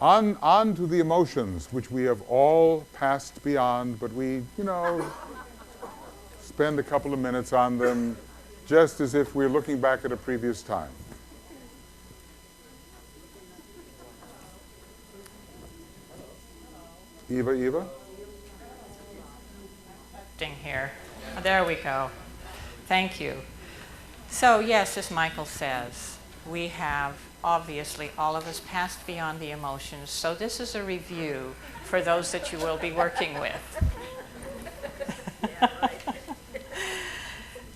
On to the emotions, which we have all passed beyond, but we, spend a couple of minutes on them just as if we're looking back at a previous time. Eva? Here. Oh, there we go. Thank you. So yes, as Michael says, we have obviously all of us passed beyond the emotions. So this is a review for those that you will be working with.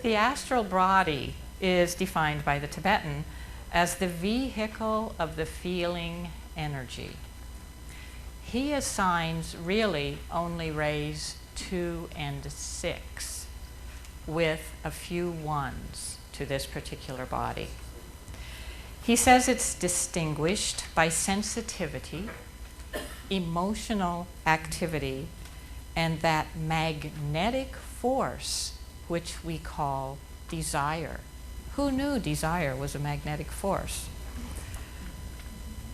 The astral body is defined by the Tibetan as the vehicle of the feeling energy. He assigns really only rays 2 and 6 with a few ones to this particular body. He says it's distinguished by sensitivity, emotional activity, and that magnetic force which we call desire. Who knew desire was a magnetic force?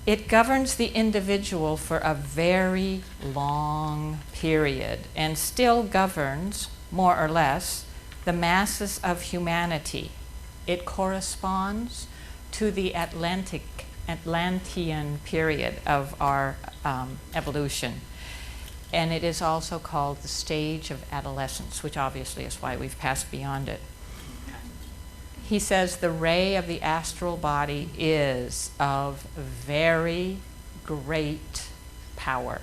It governs the individual for a very long period and still governs, more or less, the masses of humanity. It corresponds to the Atlantean period of our evolution. And it is also called the stage of adolescence, which obviously is why we've passed beyond it. He says the ray of the astral body is of very great power.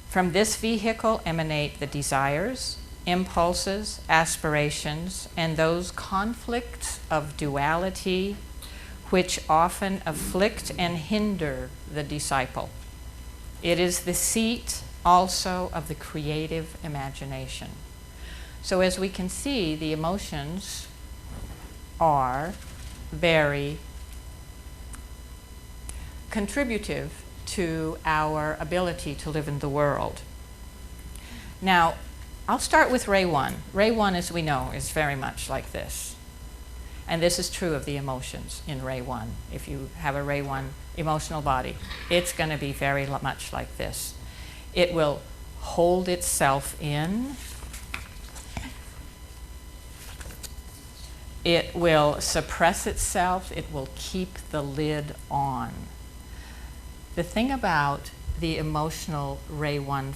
From this vehicle emanate the desires, impulses, aspirations, and those conflicts of duality which often afflict and hinder the disciple. It is the seat also of the creative imagination. So as we can see, the emotions are very contributive to our ability to live in the world. Now, I'll start with Ray 1. Ray 1, as we know, is very much like this. And this is true of the emotions in Ray 1. If you have a Ray 1 emotional body, it's going to be very much like this. It will hold itself in. It will suppress itself. It will keep the lid on. The thing about the emotional Ray 1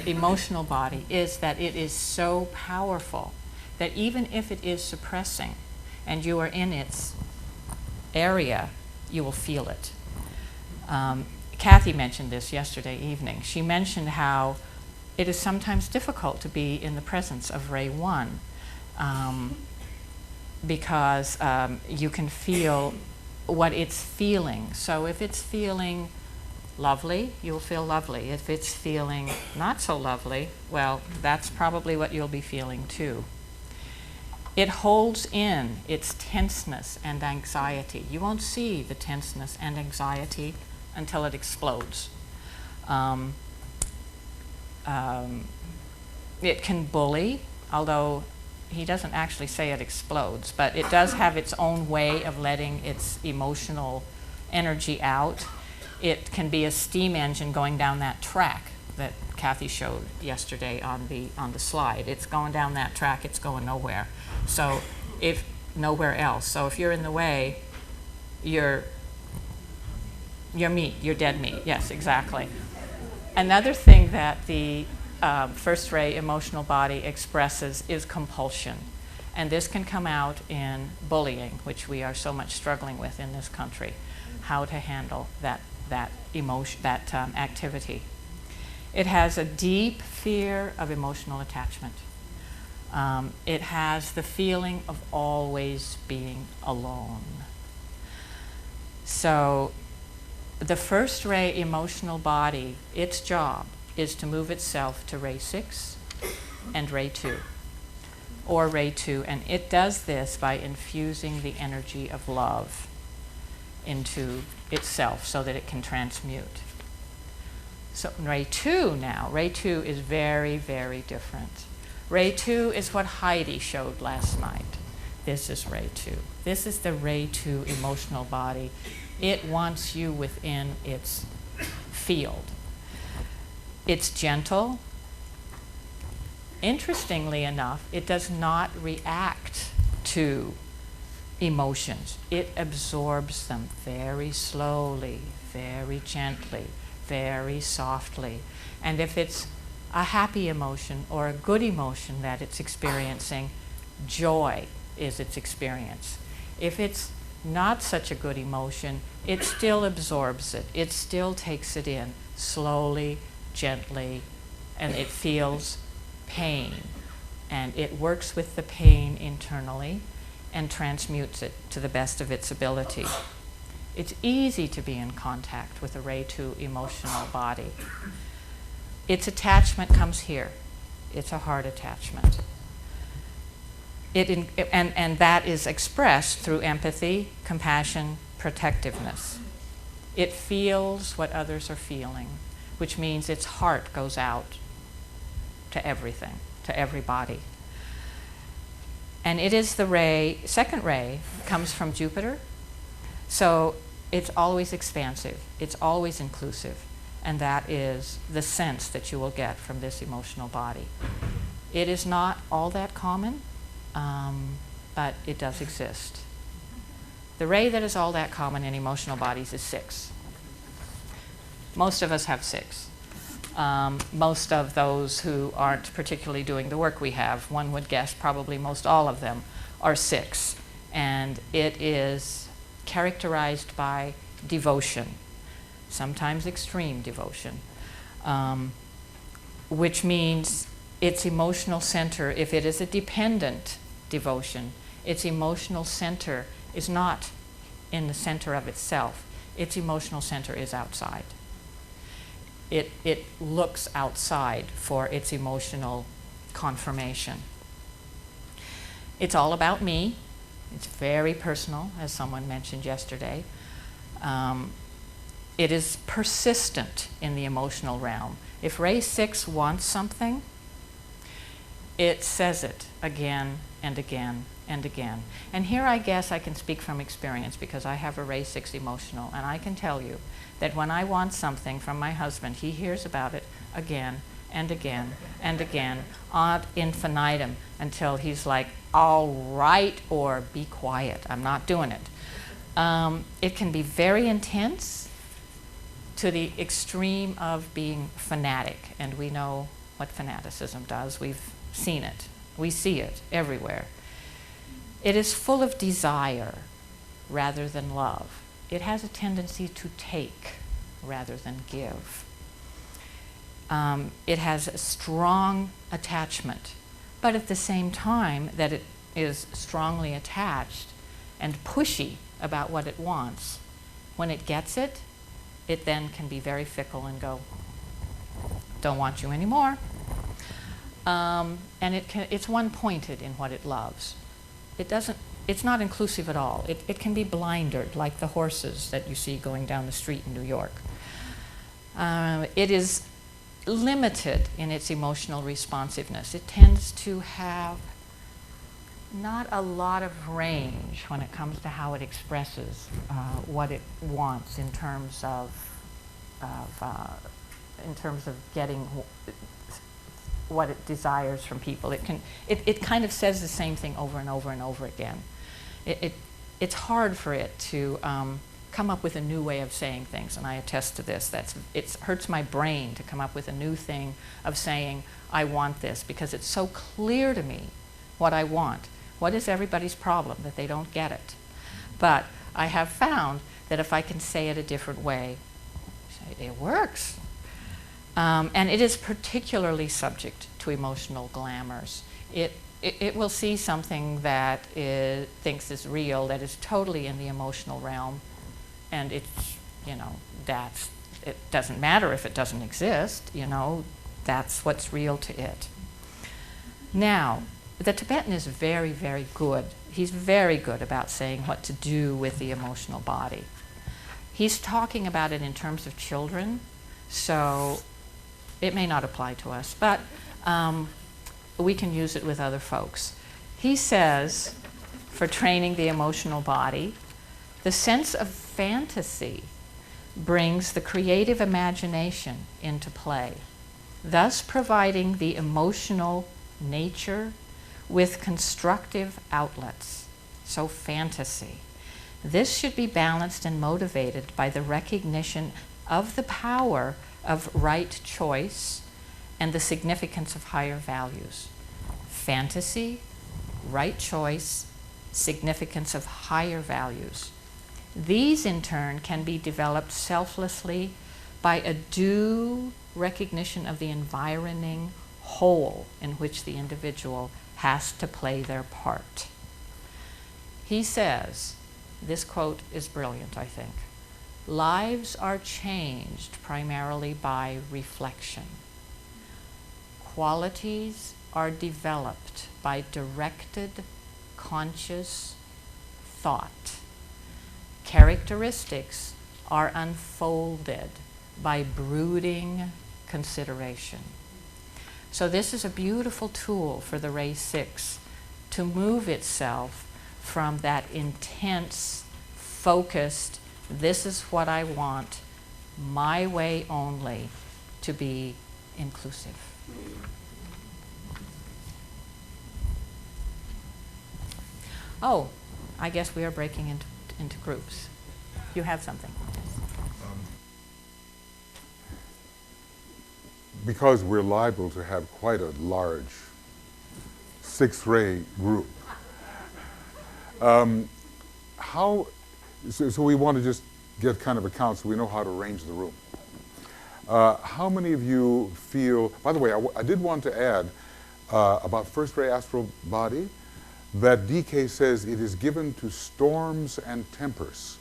emotional body is that it is so powerful that even if it is suppressing and you are in its area, you will feel it. Kathy mentioned this yesterday evening. She mentioned how it is sometimes difficult to be in the presence of Ray 1 because you can feel what it's feeling. So if it's feeling lovely, you'll feel lovely. If it's feeling not so lovely, well, that's probably what you'll be feeling too. It holds in its tenseness and anxiety. You won't see the tenseness and anxiety until it explodes. It can bully, although he doesn't actually say it explodes, but it does have its own way of letting its emotional energy out. It can be a steam engine going down that track that Kathy showed yesterday on the slide. It's going down that track, it's going nowhere. So if nowhere else. So if you're in the way, you're meat, you're dead meat. Yes, exactly. Another thing that the first ray emotional body expresses is compulsion. And this can come out in bullying, which we are so much struggling with in this country, how to handle that activity. It has a deep fear of emotional attachment. It has the feeling of always being alone. So the first ray emotional body, its job is to move itself to ray 6 and ray 2, or ray 2, and it does this by infusing the energy of love into itself so that it can transmute. So ray 2 now, ray 2 is very, very different. Ray 2 is what Heidi showed last night. this is Ray 2. This is the Ray 2 emotional body. It wants you within its field. It's gentle. Interestingly enough, it does not react to emotions. It absorbs them very slowly, very gently, very softly. And if it's a happy emotion or a good emotion that it's experiencing, joy is its experience. If it's not such a good emotion, it still absorbs it. It still takes it in slowly, gently, and it feels pain. And it works with the pain internally and transmutes it to the best of its ability. It's easy to be in contact with a Ray 2 emotional body. Its attachment comes here. It's a heart attachment. And that is expressed through empathy, compassion, protectiveness. It feels what others are feeling, which means its heart goes out to everything, to everybody. And it is the ray, second ray, comes from Jupiter. So it's always expansive. It's always inclusive. And that is the sense that you will get from this emotional body. It is not all that common, but it does exist. The ray that is all that common in emotional bodies is 6. Most of us have 6. Most of those who aren't particularly doing the work we have, one would guess probably most all of them, are 6. And it is characterized by devotion, sometimes extreme devotion, which means its emotional center, if it is a dependent devotion, its emotional center is not in the center of itself. Its emotional center is outside. It looks outside for its emotional confirmation. It's all about me. It's very personal, as someone mentioned yesterday. It is persistent in the emotional realm. If Ray 6 wants something, it says it again and again and again. And here I guess I can speak from experience because I have a Ray 6 emotional, and I can tell you that when I want something from my husband, he hears about it again and again and again ad infinitum until he's like, all right, or be quiet, I'm not doing it. It can be very intense to the extreme of being fanatic, and we know what fanaticism does. We've seen it. We see it everywhere. It is full of desire rather than love. It has a tendency to take rather than give. It has a strong attachment, but at the same time that it is strongly attached and pushy about what it wants, when it gets it, it then can be very fickle and go, don't want you anymore. And it's one-pointed in what it loves. It's not inclusive at all. It can be blindered, like the horses that you see going down the street in New York. It is limited in its emotional responsiveness. It tends to have not a lot of range when it comes to how it expresses what it wants in terms of getting what it desires from people. It kind of says the same thing over and over and over again. It's hard for it to come up with a new way of saying things, and I attest to this. It hurts my brain to come up with a new thing of saying, I want this, because it's so clear to me what I want. What is everybody's problem? That they don't get it. But I have found that if I can say it a different way, it works. And it is particularly subject to emotional glamours. It will see something that it thinks is real, that is totally in the emotional realm, and it doesn't matter if it doesn't exist, that's what's real to it. Now, the Tibetan is very, very good. He's very good about saying what to do with the emotional body. He's talking about it in terms of children, so it may not apply to us, but we can use it with other folks. He says for training the emotional body, the sense of fantasy brings the creative imagination into play, thus providing the emotional nature with constructive outlets. So fantasy. This should be balanced and motivated by the recognition of the power of right choice and the significance of higher values. Fantasy, right choice, significance of higher values. These, in turn, can be developed selflessly by a due recognition of the environing whole in which the individual has to play their part. He says, this quote is brilliant, I think, lives are changed primarily by reflection. Qualities are developed by directed, conscious thought. Characteristics are unfolded by brooding consideration. So this is a beautiful tool for the Ray 6 to move itself from that intense, focused, this is what I want, my way only, to be inclusive. Oh, I guess we are breaking into groups. You have something. Because we're liable to have quite a large 6-ray group, so we want to just get kind of a count so we know how to arrange the room. How many of you feel, by the way, I did want to add about first-ray astral body, that DK says it is given to storms and tempers,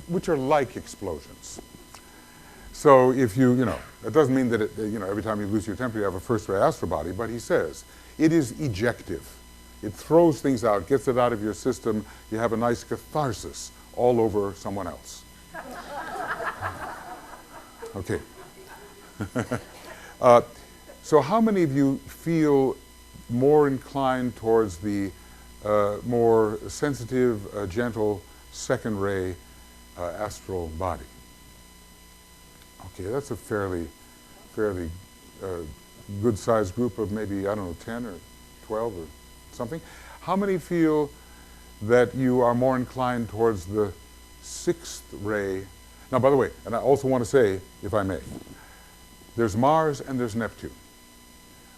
which are like explosions. So if you know, that doesn't mean that every time you lose your temper you have a first-ray astral body, but he says it is ejective. It throws things out, gets it out of your system. You have a nice catharsis all over someone else. Okay. So how many of you feel more inclined towards the more sensitive, gentle second-ray astral body? Okay, that's a fairly good-sized group of maybe, I don't know, 10 or 12 or something. How many feel that you are more inclined towards the sixth ray? Now, by the way, and I also want to say, if I may, there's Mars and there's Neptune.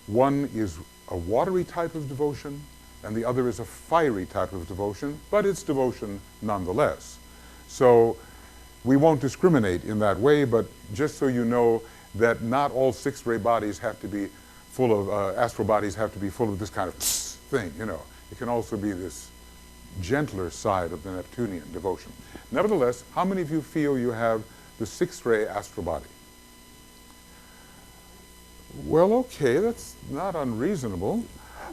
One is a watery type of devotion, and the other is a fiery type of devotion, but it's devotion nonetheless. So we won't discriminate in that way, but just so you know that not all sixth-ray bodies have to be full of, astral bodies have to be full of this kind of thing, It can also be this gentler side of the Neptunian devotion. Nevertheless, how many of you feel you have the sixth-ray astral body? Well, okay, that's not unreasonable.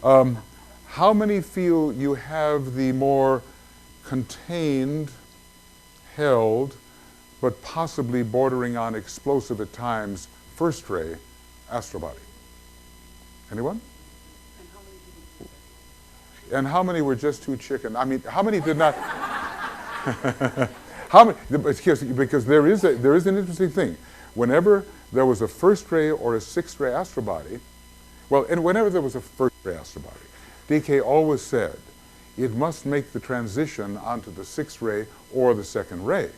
How many feel you have the more contained, held, but possibly bordering on explosive at times, first-ray astral body? Anyone? And how many were just too chicken? I mean, how many did not? How many? Because there is an interesting thing. Whenever there was a first-ray or a sixth-ray astral body, well, and whenever there was a first-ray astral body, DK always said it must make the transition onto the sixth ray or the second ray.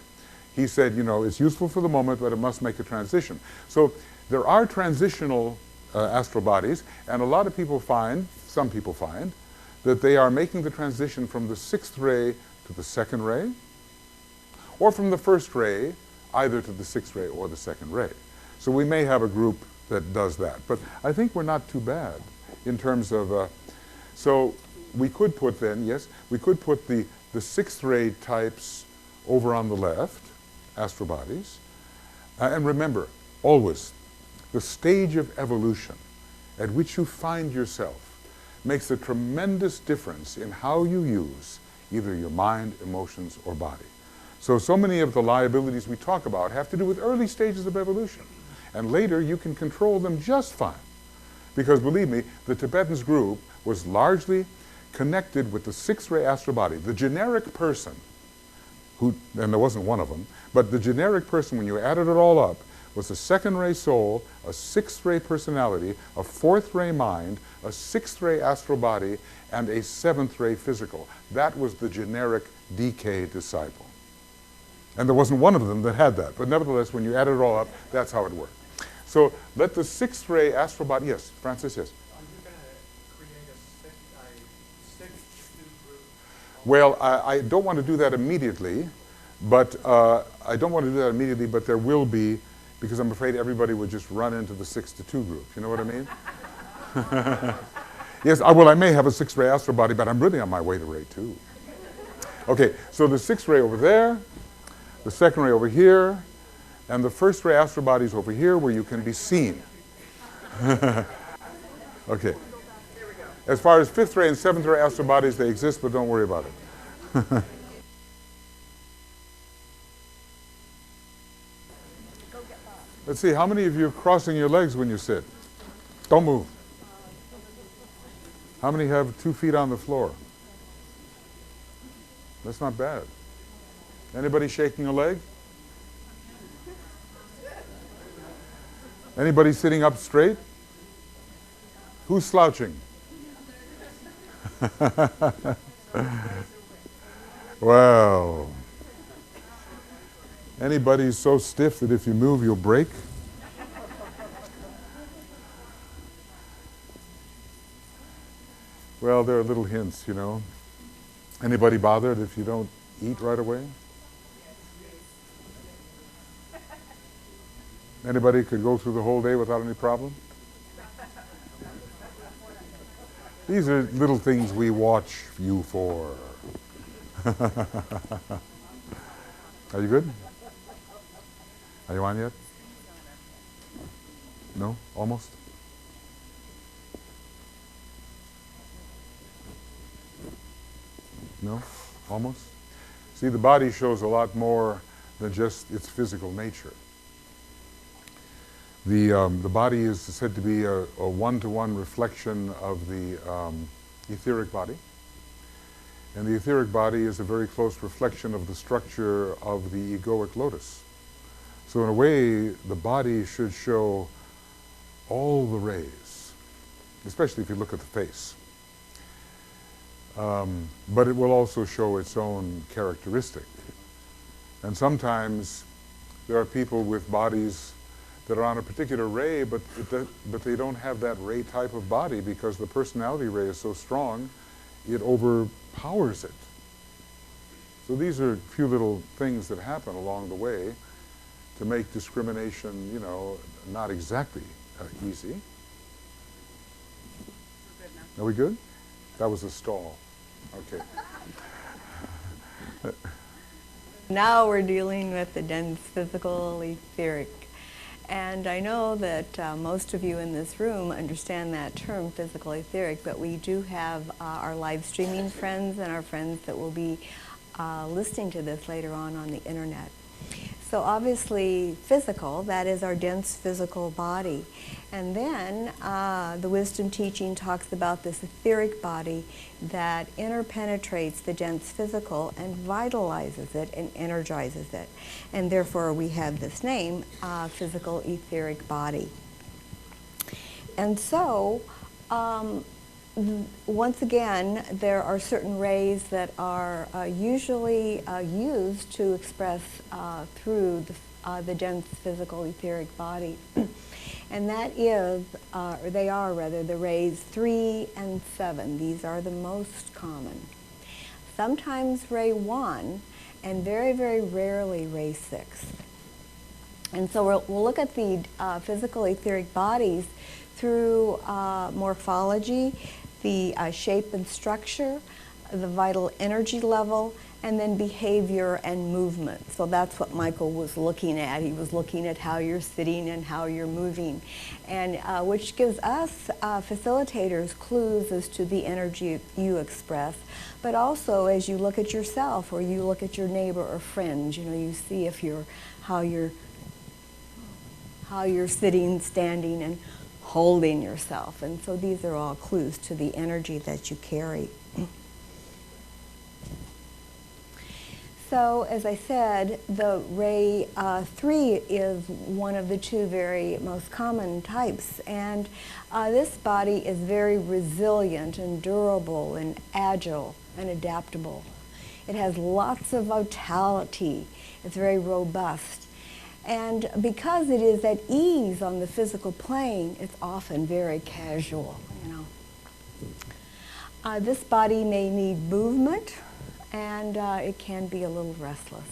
He said, it's useful for the moment, but it must make a transition. So there are transitional astral bodies, and a lot of people find, some people find, that they are making the transition from the sixth ray to the second ray, or from the first ray either to the sixth ray or the second ray. So we may have a group that does that, but I think we're not too bad in terms of, so we could put then, yes, we could put the sixth ray types over on the left, astral bodies, and remember, always, the stage of evolution at which you find yourself makes a tremendous difference in how you use either your mind, emotions, or body. So many of the liabilities we talk about have to do with early stages of evolution. And later you can control them just fine. Because believe me, the Tibetans group was largely connected with the six-ray astral body. The generic person, who, and there wasn't one of them, but the generic person, when you added it all up, was a second-ray soul, a sixth-ray personality, a fourth-ray mind, a sixth-ray astral body, and a seventh-ray physical. That was the generic DK disciple. And there wasn't one of them that had that. But nevertheless, when you add it all up, that's how it worked. So let the sixth-ray astral body, yes, Francis, yes? Are you going to create a six group? Well, I don't want to do that immediately, but there will be, because I'm afraid everybody would just run into the 6-2 group. You know what I mean? Yes, I may have a six-ray astral body, but I'm really on my way to ray 2. Okay, so the sixth-ray over there, the second ray over here, and the first ray astral body is over here where you can be seen. Okay. As far as fifth ray and seventh ray astral bodies, they exist, but don't worry about it. Let's see, how many of you are crossing your legs when you sit? Don't move. How many have 2 feet on the floor? That's not bad. Anybody shaking a leg? Anybody sitting up straight? Who's slouching? Wow. Anybody so stiff that if you move, you'll break? Well, there are little hints, you know. Anybody bothered if you don't eat right away? Anybody could go through the whole day without any problem? These are little things we watch you for. Are you good? Are you on yet? No? Almost? No? Almost? See, the body shows a lot more than just its physical nature. The body is said to be a one-to-one reflection of the etheric body. And the etheric body is a very close reflection of the structure of the egoic lotus. So in a way, the body should show all the rays, especially if you look at the face. But it will also show its own characteristic. And sometimes there are people with bodies that are on a particular ray, but they don't have that ray type of body because the personality ray is so strong, it overpowers it. So these are a few little things that happen along the way to make discrimination, you know, not exactly easy. Are we good? That was a stall. Okay. Now we're dealing with the dense physical etheric. And I know that most of you in this room understand that term, physical etheric, but we do have our live streaming friends and our friends that will be listening to this later on the internet. So obviously physical, that is our dense physical body. And then the wisdom teaching talks about this etheric body that interpenetrates the dense physical and vitalizes it and energizes it. And therefore we have this name, physical etheric body. And so once again, there are certain rays that are usually used to express through the dense physical etheric body. And that is, or they are rather, the rays 3 and 7. These are the most common. Sometimes ray 1, and very, very rarely ray 6. And so we'll look at the physical etheric bodies through morphology, the shape and structure, the vital energy level, and then behavior and movement. So that's what Michael was looking at. He was looking at how you're sitting and how you're moving, and which gives us facilitators clues as to the energy you express. But also, as you look at yourself or you look at your neighbor or friend, you know, you see if how you're sitting, standing, and holding yourself. And so these are all clues to the energy that you carry. So, as I said, the ray 3 is one of the two very most common types. And this body is very resilient and durable and agile and adaptable. It has lots of vitality. It's very robust. And because it is at ease on the physical plane, it's often very casual, you know. This body may need movement, and it can be a little restless.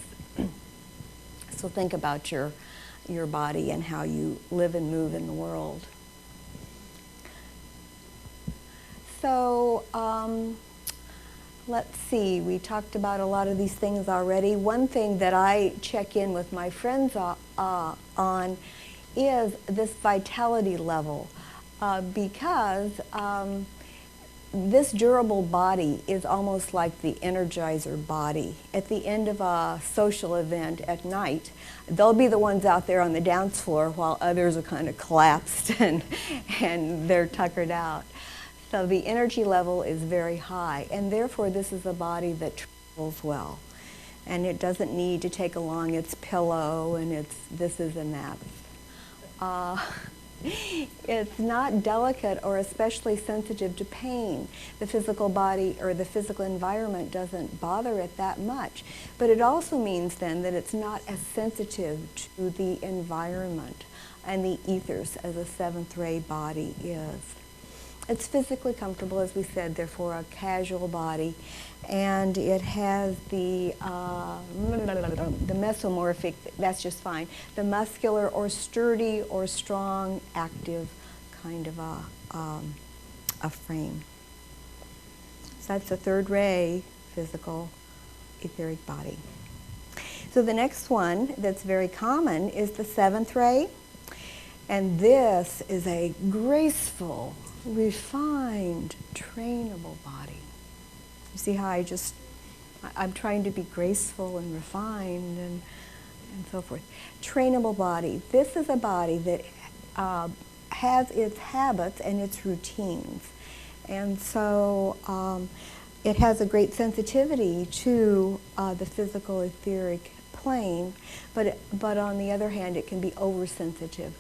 So think about your body and how you live and move in the world. So let's see, we talked about a lot of these things already. One thing that I check in with my friends on is this vitality level, because this durable body is almost like the Energizer body. At the end of a social event at night, they'll be the ones out there on the dance floor while others are kind of collapsed and they're tuckered out. So the energy level is very high, and therefore this is a body that travels well. And it doesn't need to take along its pillow and its this is and that. It's not delicate or especially sensitive to pain. The physical body or the physical environment doesn't bother it that much. But it also means then that it's not as sensitive to the environment and the ethers as a seventh ray body is. It's physically comfortable, as we said, therefore a casual body, and it has the mesomorphic, that's just fine, the muscular or sturdy or strong, active kind of a frame. So that's the third ray, physical, etheric body. So the next one that's very common is the seventh ray, and this is a graceful, refined, trainable body. You see how I'm trying to be graceful and refined and so forth. Trainable body. This is a body that has its habits and its routines. And so it has a great sensitivity to the physical etheric plane, but on the other hand, it can be oversensitive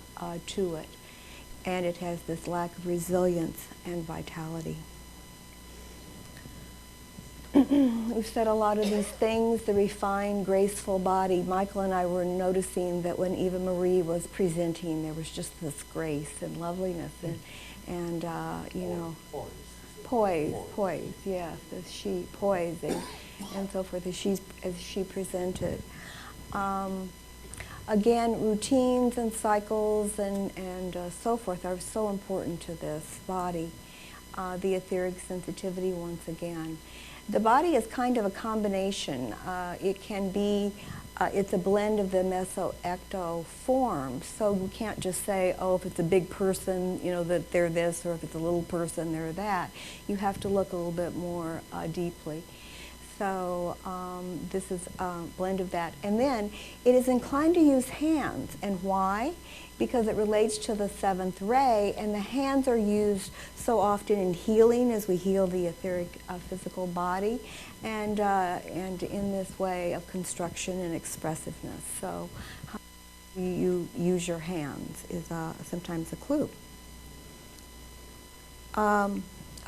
to it. And it has this lack of resilience and vitality. We've said a lot of these things, the refined, graceful body. Michael and I were noticing that when Eva Marie was presenting, there was just this grace and loveliness and you know, poise, yes, poising and so forth as she presented. Again, routines and cycles and so forth are so important to this body. The etheric sensitivity once again. The body is kind of a combination. It can be, it's a blend of the meso-ecto forms. So we can't just say, oh, if it's a big person, you know, that they're this, or if it's a little person, they're that. You have to look a little bit more deeply. So this is a blend of that. And then it is inclined to use hands. And why? Because it relates to the seventh ray, and the hands are used so often in healing as we heal the etheric physical body, and in this way of construction and expressiveness. So how you use your hands is sometimes a clue.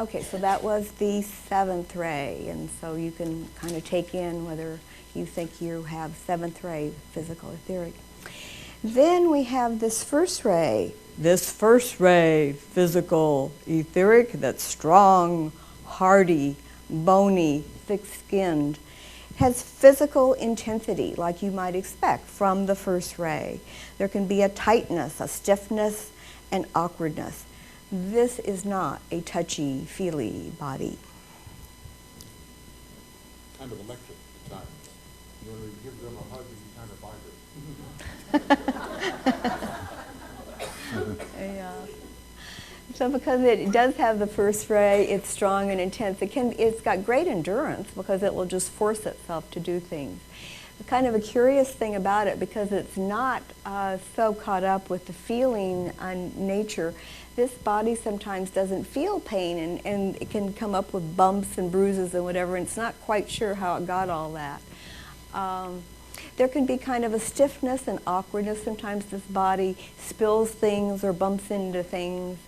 Okay, so that was the seventh ray, and so you can kind of take in whether you think you have seventh ray physical etheric. Then we have this first ray physical etheric that's strong, hardy, bony, thick-skinned. Has physical intensity like you might expect from the first ray. There can be a tightness, a stiffness, and awkwardness. This is not a touchy-feely body. Kind of electric at times. You want to give them a hug and you kind of vibrate. Yeah. So because it does have the first ray, it's strong and intense. It's got great endurance because it will just force itself to do things. kind of a curious thing about it, because it's not so caught up with the feeling on nature. This body sometimes doesn't feel pain, and it can come up with bumps and bruises and whatever, and it's not quite sure how it got all that. There can be kind of a stiffness and awkwardness. Sometimes this body spills things or bumps into things.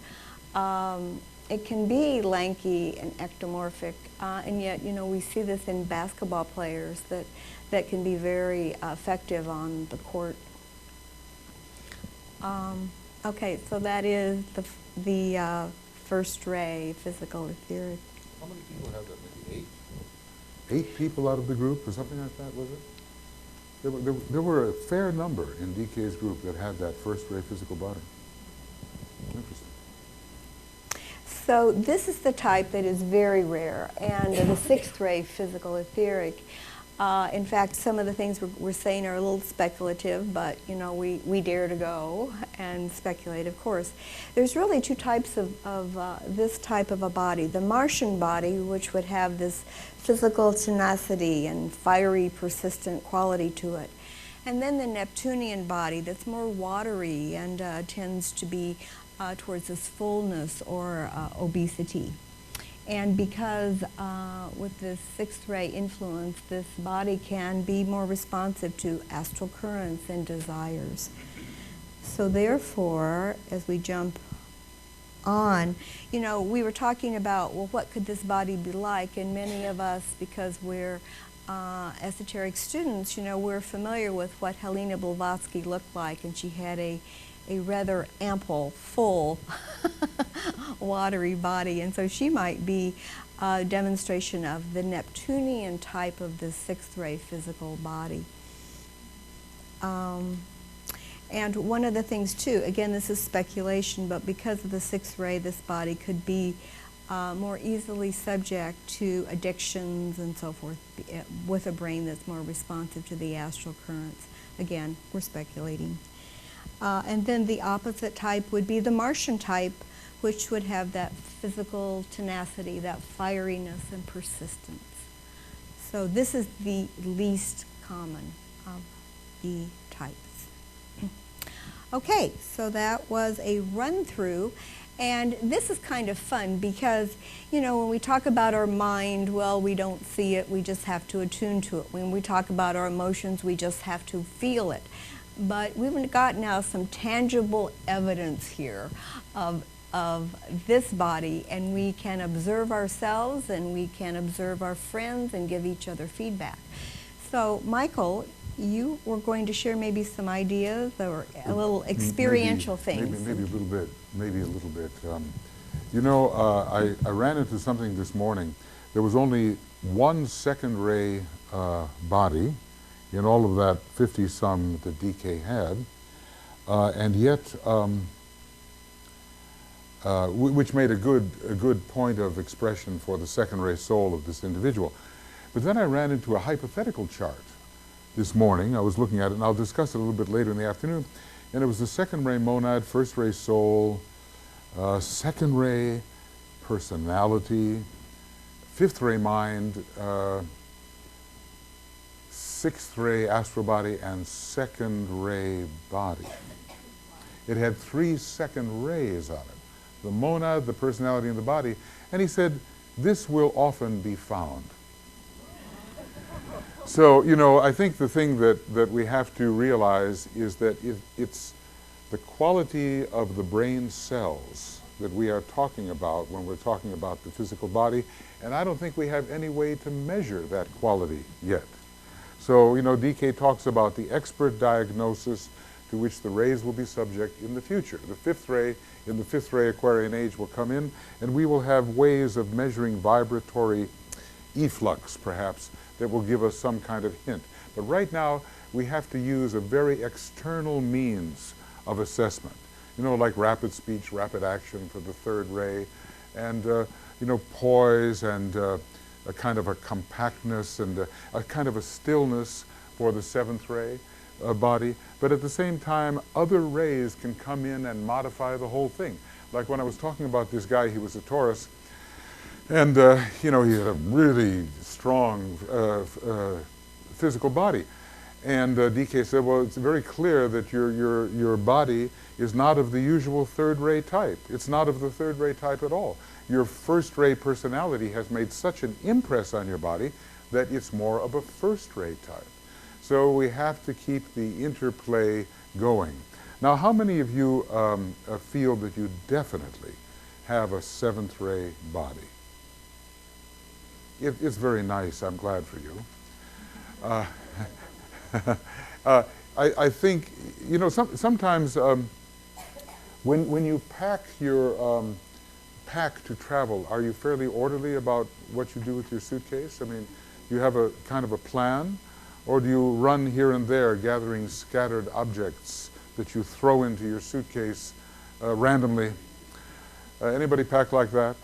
It can be lanky and ectomorphic, and yet, you know, we see this in basketball players that can be very effective on the court. Okay, so that is the first ray, physical etheric. How many people have that? Maybe 8? 8 people out of the group, or something like that, was it? There were a fair number in DK's group that had that first ray physical body. Interesting. So this is the type that is very rare, and the sixth ray physical etheric. In fact, some of the things we're saying are a little speculative, but you know, we dare to go and speculate, of course. There's really 2 types of this type of a body. The Martian body, which would have this physical tenacity and fiery, persistent quality to it. And then the Neptunian body that's more watery and tends to be towards this fullness or obesity. And because with this sixth ray influence, this body can be more responsive to astral currents and desires. So therefore, as we jump on, you know, we were talking about, well, what could this body be like? And many of us, because we're esoteric students, you know, we're familiar with what Helena Blavatsky looked like, and she had a rather ample, full, watery body, and so she might be a demonstration of the Neptunian type of the sixth ray physical body. And one of the things too, again, this is speculation, but because of the sixth ray, this body could be more easily subject to addictions and so forth, with a brain that's more responsive to the astral currents. Again, we're speculating. And then the opposite type would be the Martian type, which would have that physical tenacity, that fieriness and persistence. So this is the least common of the types. Okay, so that was a run-through. And this is kind of fun because, you know, when we talk about our mind, well, we don't see it, we just have to attune to it. When we talk about our emotions, we just have to feel it. But we've got now some tangible evidence here of this body, and we can observe ourselves and we can observe our friends and give each other feedback. So, Michael, you were going to share maybe some ideas or a little experiential things. Maybe a little bit. You know, I ran into something this morning. There was only one second ray body in all of that 50-some that DK had, and yet, which made a good point of expression for the second ray soul of this individual. But then I ran into a hypothetical chart this morning. I was looking at it, and I'll discuss it a little bit later in the afternoon. And it was the second ray monad, first ray soul, second ray personality, fifth ray mind, sixth ray astral body, and second ray body. It had 3 second rays on it, the monad, the personality, and the body. And he said, this will often be found. So, you know, I think the thing that we have to realize is that it's the quality of the brain cells that we are talking about when we're talking about the physical body, and I don't think we have any way to measure that quality yet. So, you know, DK talks about the expert diagnosis to which the rays will be subject in the future. The fifth ray, in the fifth ray Aquarian age, will come in, and we will have ways of measuring vibratory efflux, perhaps, that will give us some kind of hint. But right now, we have to use a very external means of assessment. You know, like rapid speech, rapid action for the third ray, and, you know, poise and a kind of a compactness and a kind of a stillness for the seventh ray body. But at the same time, other rays can come in and modify the whole thing. Like when I was talking about this guy, he was a Taurus, and, you know, he had a really strong physical body. And DK said, well, it's very clear that your body is not of the usual third-ray type. It's not of the third-ray type at all. Your first-ray personality has made such an impress on your body that it's more of a first-ray type. So we have to keep the interplay going. Now, how many of you feel that you definitely have a seventh-ray body? It's very nice. I'm glad for you. I think, you know, sometimes when you pack your pack to travel, are you fairly orderly about what you do with your suitcase? I mean, you have a kind of a plan, or do you run here and there gathering scattered objects that you throw into your suitcase randomly? Anybody pack like that?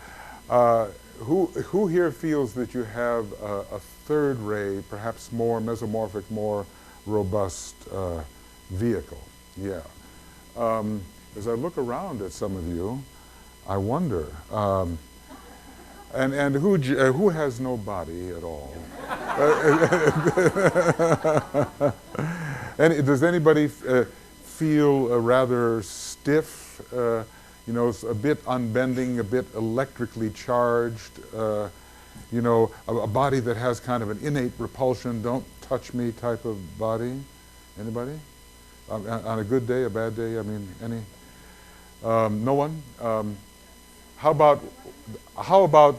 Who here feels that you have a third ray, perhaps more mesomorphic, more robust vehicle? Yeah. As I look around at some of you, I wonder, and who has no body at all? And does anybody feel rather stiff? You know, a bit unbending, a bit electrically charged, you know, a body that has kind of an innate repulsion, don't touch me type of body? Anybody? On a good day, a bad day, I mean, any? No one? How about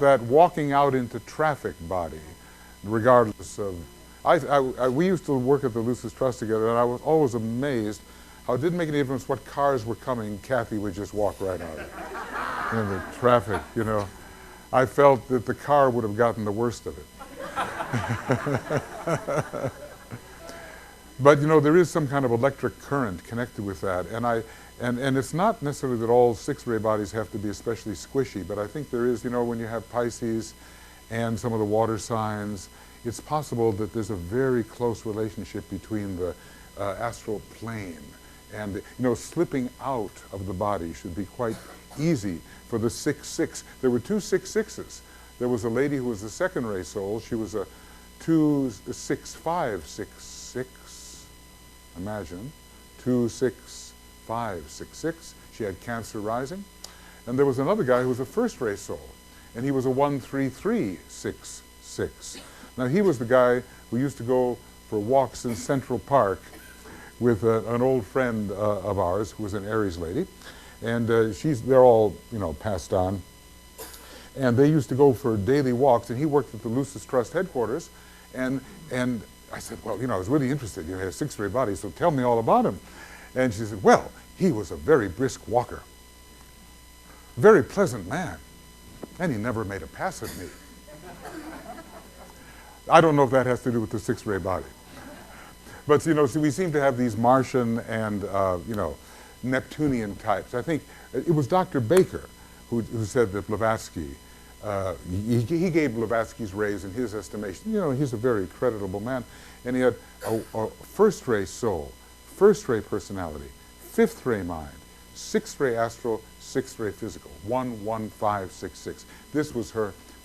that walking out into traffic body, regardless of, we used to work at the Lucis Trust together, and I was always amazed how it didn't make any difference what cars were coming, Kathy would just walk right out in the traffic, you know. I felt that the car would have gotten the worst of it. But, you know, there is some kind of electric current connected with that, and it's not necessarily that all six-ray bodies have to be especially squishy, but I think there is, you know, when you have Pisces and some of the water signs, it's possible that there's a very close relationship between the astral plane and, you know, slipping out of the body should be quite easy for the 6-6. There were two 6-6s. There was a lady who was a second-ray soul. She was a 2-6-5-6-6. Imagine, 2-6-5-6-6. She had Cancer rising. And there was another guy who was a first-ray soul, and he was a 1-3-3-6-6. Now, he was the guy who used to go for walks in Central Park with an old friend of ours who was an Aries lady, and they're all, you know, passed on, and they used to go for daily walks, and he worked at the Lucis Trust headquarters, and I said, well, you know, I was really interested. You had a six-ray body, so tell me all about him. And she said, well, he was a very brisk walker, very pleasant man, and he never made a pass at me. I don't know if that has to do with the six-ray body. But, you know, so we seem to have these Martian and, you know, Neptunian types. I think it was Dr. Baker who said that Blavatsky, he gave Blavatsky's rays in his estimation. You know, he's a very creditable man. And he had a first-ray soul, first-ray personality, fifth-ray mind, sixth-ray astral, sixth-ray physical, 1-1-5-6-6. This was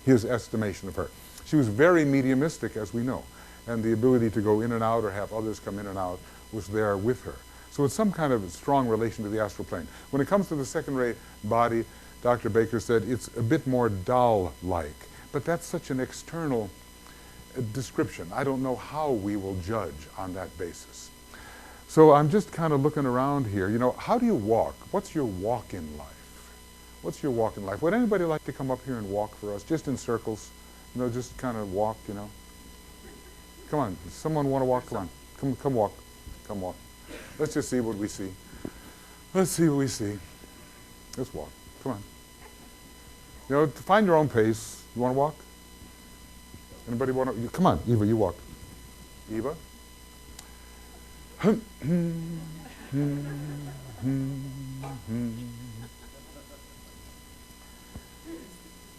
his estimation of her. She was very mediumistic, as we know, and the ability to go in and out or have others come in and out was there with her. So it's some kind of strong relation to the astral plane. When it comes to the second-ray body, Dr. Baker said it's a bit more doll-like, but that's such an external description. I don't know how we will judge on that basis. So I'm just kind of looking around here. You know, how do you walk? What's your walk in life? What's your walk in life? Would anybody like to come up here and walk for us, just in circles? You know, just kind of walk, you know. Come on, someone want to walk? Come on, come walk, come walk. Let's just see what we see. Let's see what we see. Let's walk, come on. You know, find your own pace. You want to walk? Anybody want to? Come on, Eva, you walk. Eva?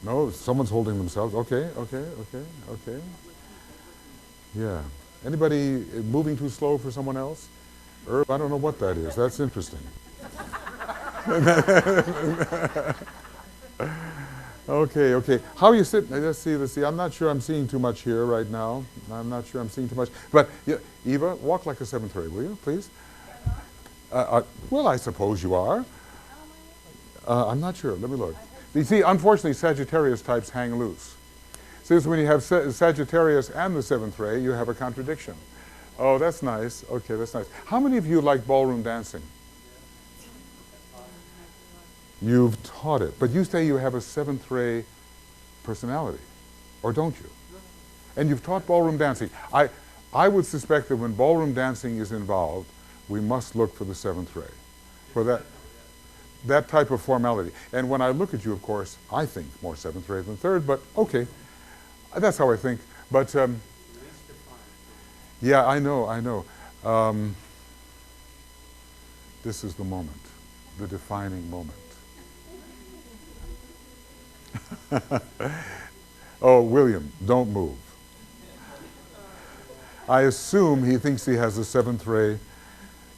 No, someone's holding themselves. Okay. Yeah. Anybody moving too slow for someone else? Herb, I don't know what that is. That's interesting. Okay, okay. How are you sitting? Let's see. I'm not sure I'm seeing too much here right now. I'm not sure I'm seeing too much. But, yeah, Eva, walk like a seventh ray, will you, please? Well, I suppose you are. I'm not sure. Let me look. You see, unfortunately, Sagittarius types hang loose. Since when you have Sagittarius and the seventh ray, you have a contradiction. Oh, that's nice. Okay, that's nice. How many of you like ballroom dancing? You've taught it. But you say you have a seventh ray personality, or don't you? And you've taught ballroom dancing. I would suspect that when ballroom dancing is involved, we must look for the seventh ray, for that type of formality. And when I look at you, of course, I think more seventh ray than third, but okay. That's how I think. But, yeah, I know. This is the moment, the defining moment. Oh, William, don't move. I assume he thinks he has a seventh ray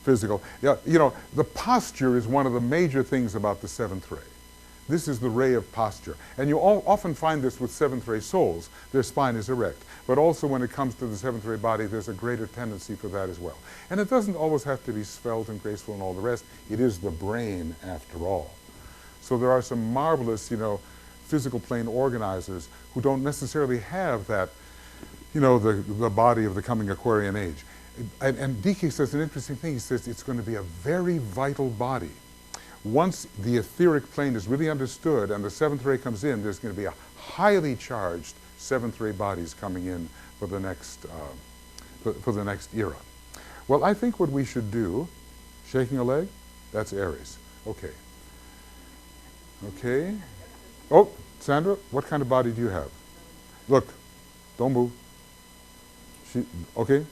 physical. Yeah, you know, the posture is one of the major things about the seventh ray. This is the ray of posture. And you often find this with seventh ray souls. Their spine is erect. But also when it comes to the seventh ray body, there's a greater tendency for that as well. And it doesn't always have to be svelte and graceful and all the rest. It is the brain after all. So there are some marvelous, you know, physical plane organizers who don't necessarily have that, you know, the body of the coming Aquarian age. And DK says an interesting thing. He says it's going to be a very vital body. Once the etheric plane is really understood and the seventh ray comes in, there's going to be a highly charged seventh ray bodies coming in for the next era. Well, I think what we should do, shaking a leg, that's Aries. Okay. Okay. Oh, Sandra, what kind of body do you have? Look, don't move. Okay.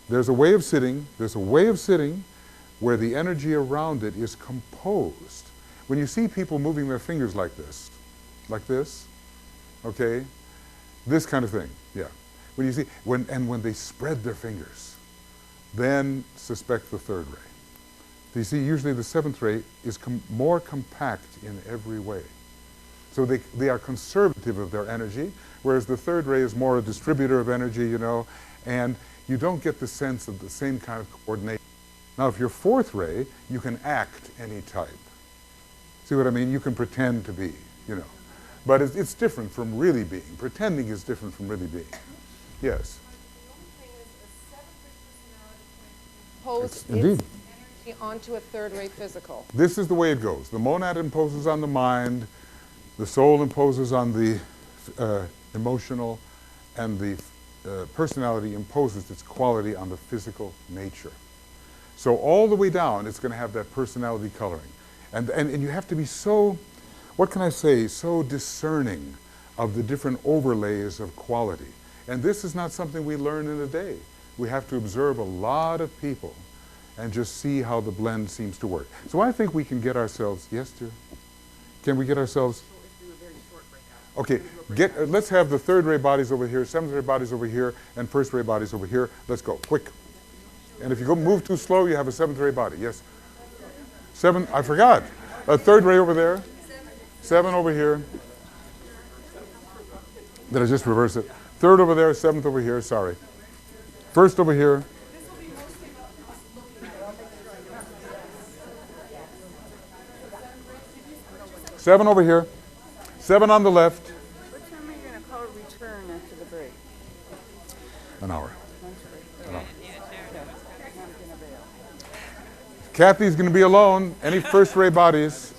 There's a way of sitting. Where the energy around it is composed. When you see people moving their fingers like this, okay, this kind of thing, yeah. When you see, when they spread their fingers, then suspect the third ray. You see, usually the seventh ray is more compact in every way. So they are conservative of their energy, whereas the third ray is more a distributor of energy, you know, and you don't get the sense of the same kind of coordination. Now, if you're fourth ray, you can act any type. See what I mean? You can pretend to be, you know. But it's different from really being. Pretending is different from really being. Yes? Impose Indeed. its energy onto a third ray physical. This is the way it goes. The monad imposes on the mind, the soul imposes on the emotional, and the personality imposes its quality on the physical nature. So all the way down, it's going to have that personality coloring. And you have to be so, what can I say, so discerning of the different overlays of quality. And this is not something we learn in a day. We have to observe a lot of people and just see how the blend seems to work. So I think we can get ourselves, yes, dear? Can we get ourselves? Okay, let's have the third ray bodies over here, seventh ray bodies over here, and first ray bodies over here. Let's go, quick. And if you move too slow, you have a seventh ray body. Yes. Seven, I forgot. A third ray over there. Seven over here. Did I just reverse it? Third over there, seventh over here, sorry. First over here. Seven over here. Seven on the left. What time are you going to call return after the break? An hour. Lunch break. Kathy's going to be alone. Any first ray bodies?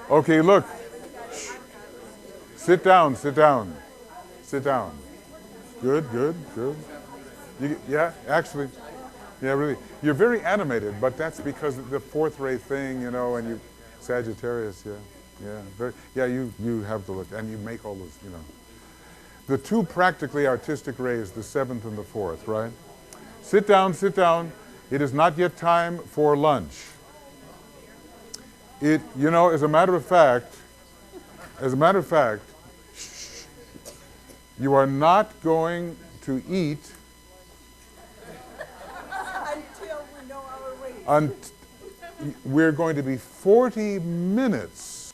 Okay, look. Shh. Sit down, sit down. Sit down. Good, good, good. Yeah, actually. Yeah, really. You're very animated, but that's because of the fourth ray thing, you know, and you, Sagittarius, yeah. You have the look, and you make all those, you know. The two practically artistic rays, the seventh and the fourth, right? Sit down, sit down. It is not yet time for lunch. You know, as a matter of fact, shh, you are not going to eat Until we know our weight. we're going to be 40 minutes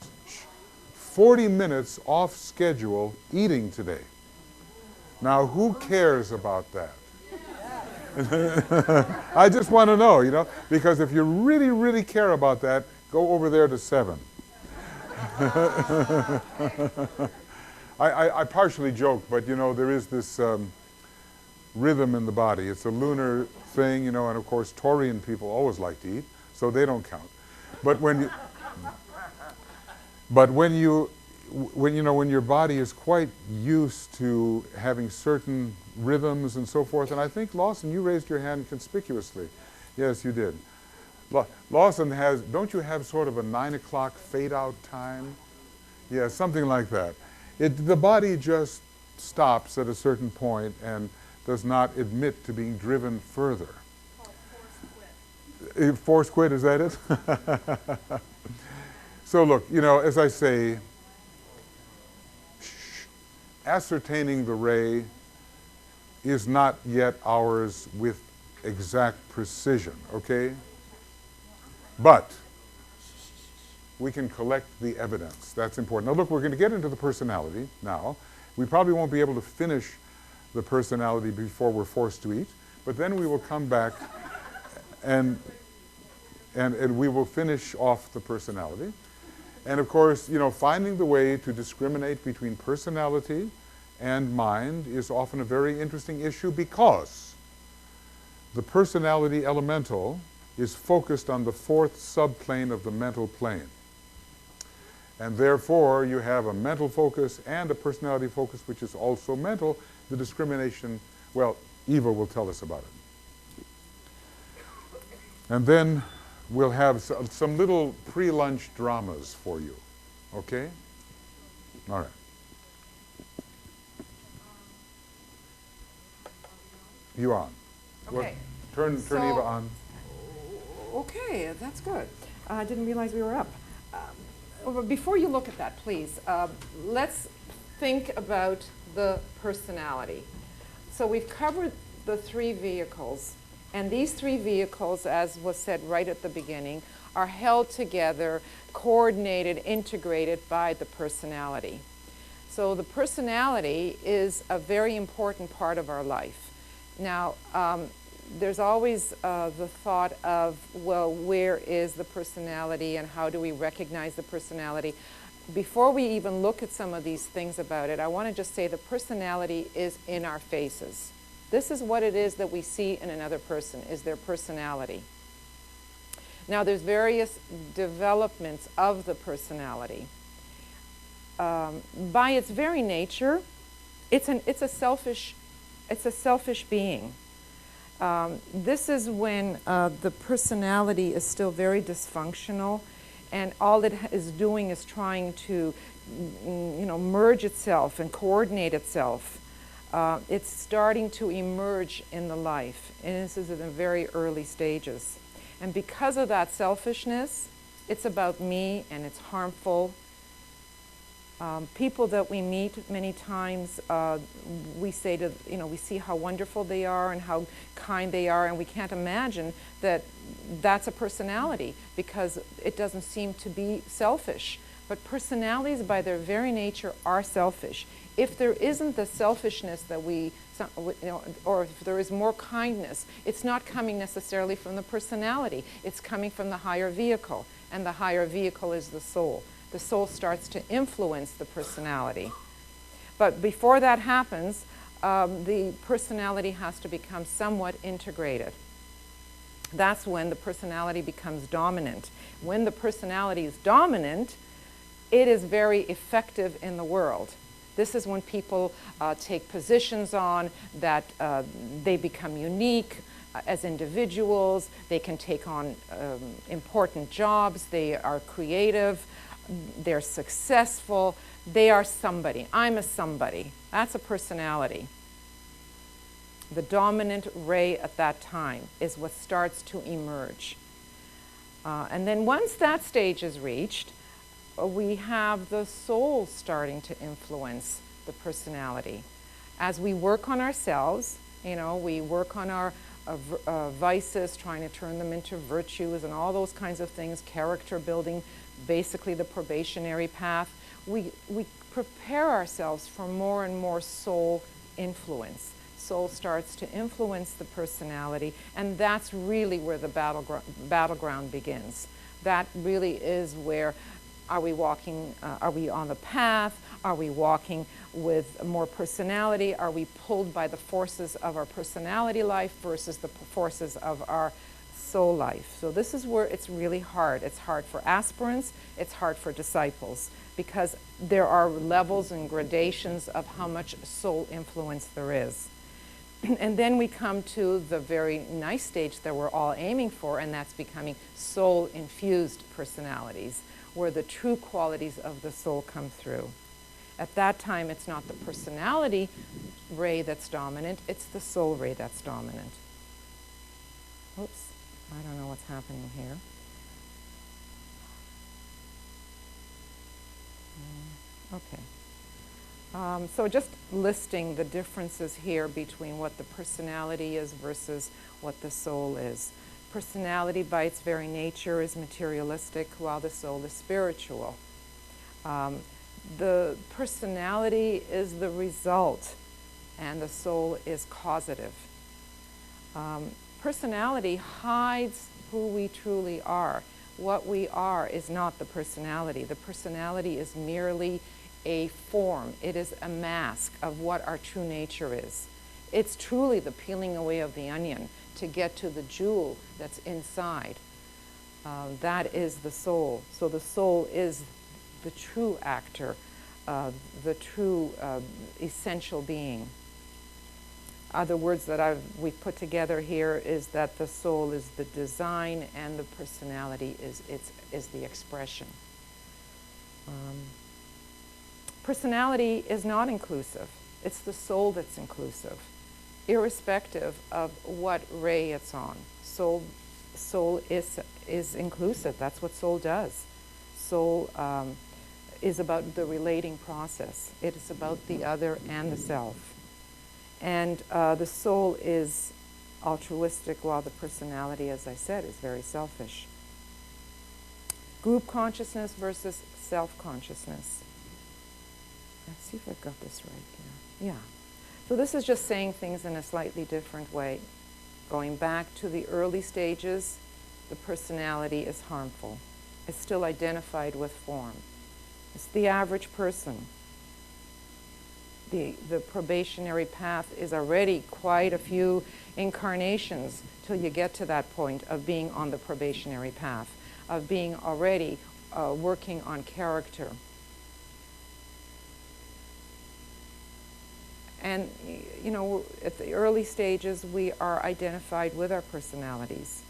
off schedule eating today. Now, who cares about that? I just want to know, because if you really, really care about that, go over there to 7. I partially joke, but there is this rhythm in the body. It's a lunar thing, and of course Taurian people always like to eat, so they don't count. But when your body is quite used to having certain rhythms and so forth, and I think Lawson, you raised your hand conspicuously. Yes, you did. Lawson don't you have sort of a 9 o'clock fade out time? Yeah, something like that. The body just stops at a certain point and does not admit to being driven further. Force quit, is that it? So look, as I say, ascertaining the ray is not yet ours with exact precision, okay? But we can collect the evidence. That's important. Now look, we're going to get into the personality now. We probably won't be able to finish the personality before we're forced to eat, but then we will come back and we will finish off the personality. And of course, finding the way to discriminate between personality and mind is often a very interesting issue, because the personality elemental is focused on the 4th subplane of the mental plane. And therefore, you have a mental focus and a personality focus, which is also mental. The discrimination, well, Eva will tell us about it. And then we'll have some little pre-lunch dramas for you. Okay? All right. You on. Okay. Turn Eva on. Okay, that's good. I didn't realize we were up. Before you look at that, please, let's think about the personality. So we've covered the 3 vehicles, and these 3 vehicles, as was said right at the beginning, are held together, coordinated, integrated by the personality. So the personality is a very important part of our life. Now, there's always the thought of, well, where is the personality and how do we recognize the personality? Before we even look at some of these things about it, I want to just say the personality is in our faces. This is what it is that we see in another person, is their personality. Now, there's various developments of the personality. By its very nature, it's a selfish being. This is when the personality is still very dysfunctional, and all it is doing is trying to, merge itself and coordinate itself. It's starting to emerge in the life, and this is in the very early stages. And because of that selfishness, it's about me and it's harmful. People that we meet many times, we say to, we see how wonderful they are and how kind they are, and we can't imagine that that's a personality because it doesn't seem to be selfish. But personalities by their very nature are selfish. If there isn't the selfishness that or if there is more kindness, it's not coming necessarily from the personality. It's coming from the higher vehicle, and the higher vehicle is the soul. The soul starts to influence the personality. But before that happens, the personality has to become somewhat integrated. That's when the personality becomes dominant. When the personality is dominant, it is very effective in the world. This is when people take positions on that they become unique as individuals. They can take on important jobs. They are creative. They're successful. They are somebody. I'm a somebody. That's a personality. The dominant ray at that time is what starts to emerge. And then once that stage is reached, we have the soul starting to influence the personality. As we work on ourselves, we work on our vices, trying to turn them into virtues and all those kinds of things, character building, basically the probationary path. We prepare ourselves for more and more soul influence. Soul starts to influence the personality, and that's really where the battleground begins. That really is where are we walking, are we on the path? Are we walking with more personality? Are we pulled by the forces of our personality life versus the forces of our soul life? So this is where it's really hard. It's hard for aspirants, it's hard for disciples, because there are levels and gradations of how much soul influence there is. And then we come to the very nice stage that we're all aiming for, and that's becoming soul-infused personalities, where the true qualities of the soul come through. At that time, it's not the personality ray that's dominant, it's the soul ray that's dominant. Oops, I don't know what's happening here. Okay. So just listing the differences here between what the personality is versus what the soul is. Personality by its very nature is materialistic, while the soul is spiritual. The personality is the result, and the soul is causative. Personality hides who we truly are. What we are is not the personality. The personality is merely a form. It is a mask of what our true nature is. It's truly the peeling away of the onion to get to the jewel that's inside. That is the soul. So the soul is the true actor, the true essential being. Other words that we've put together here is that the soul is the design and the personality is the expression. Personality is not inclusive. It's the soul that's inclusive, irrespective of what ray it's on. Soul is inclusive. That's what soul does. Soul is about the relating process. It is about the other and the self. And the soul is altruistic, while the personality, as I said, is very selfish. Group consciousness versus self-consciousness. Let's see if I've got this right here. Yeah. So this is just saying things in a slightly different way. Going back to the early stages, the personality is harmful. It's still identified with form. It's the average person. The probationary path is already quite a few incarnations till you get to that point of being on the probationary path, of being already working on character. And, you know, at the early stages, we are identified with our personalities.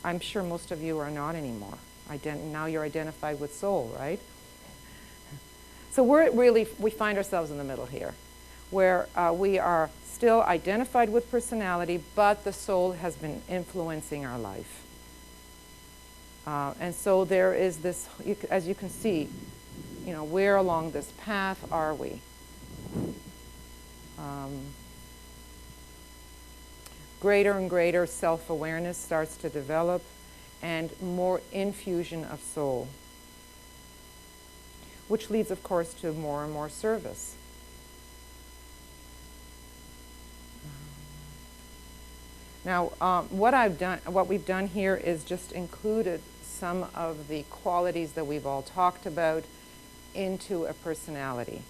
I'm sure most of you are not anymore. Now you're identified with soul, right? So we find ourselves in the middle here, where we are still identified with personality, but the soul has been influencing our life. And so there is this, as you can see, you know, where along this path are we? Greater and greater self-awareness starts to develop, and more infusion of soul, which leads, of course, to more and more service. Now, what we've done here is just included some of the qualities that we've all talked about into a personality.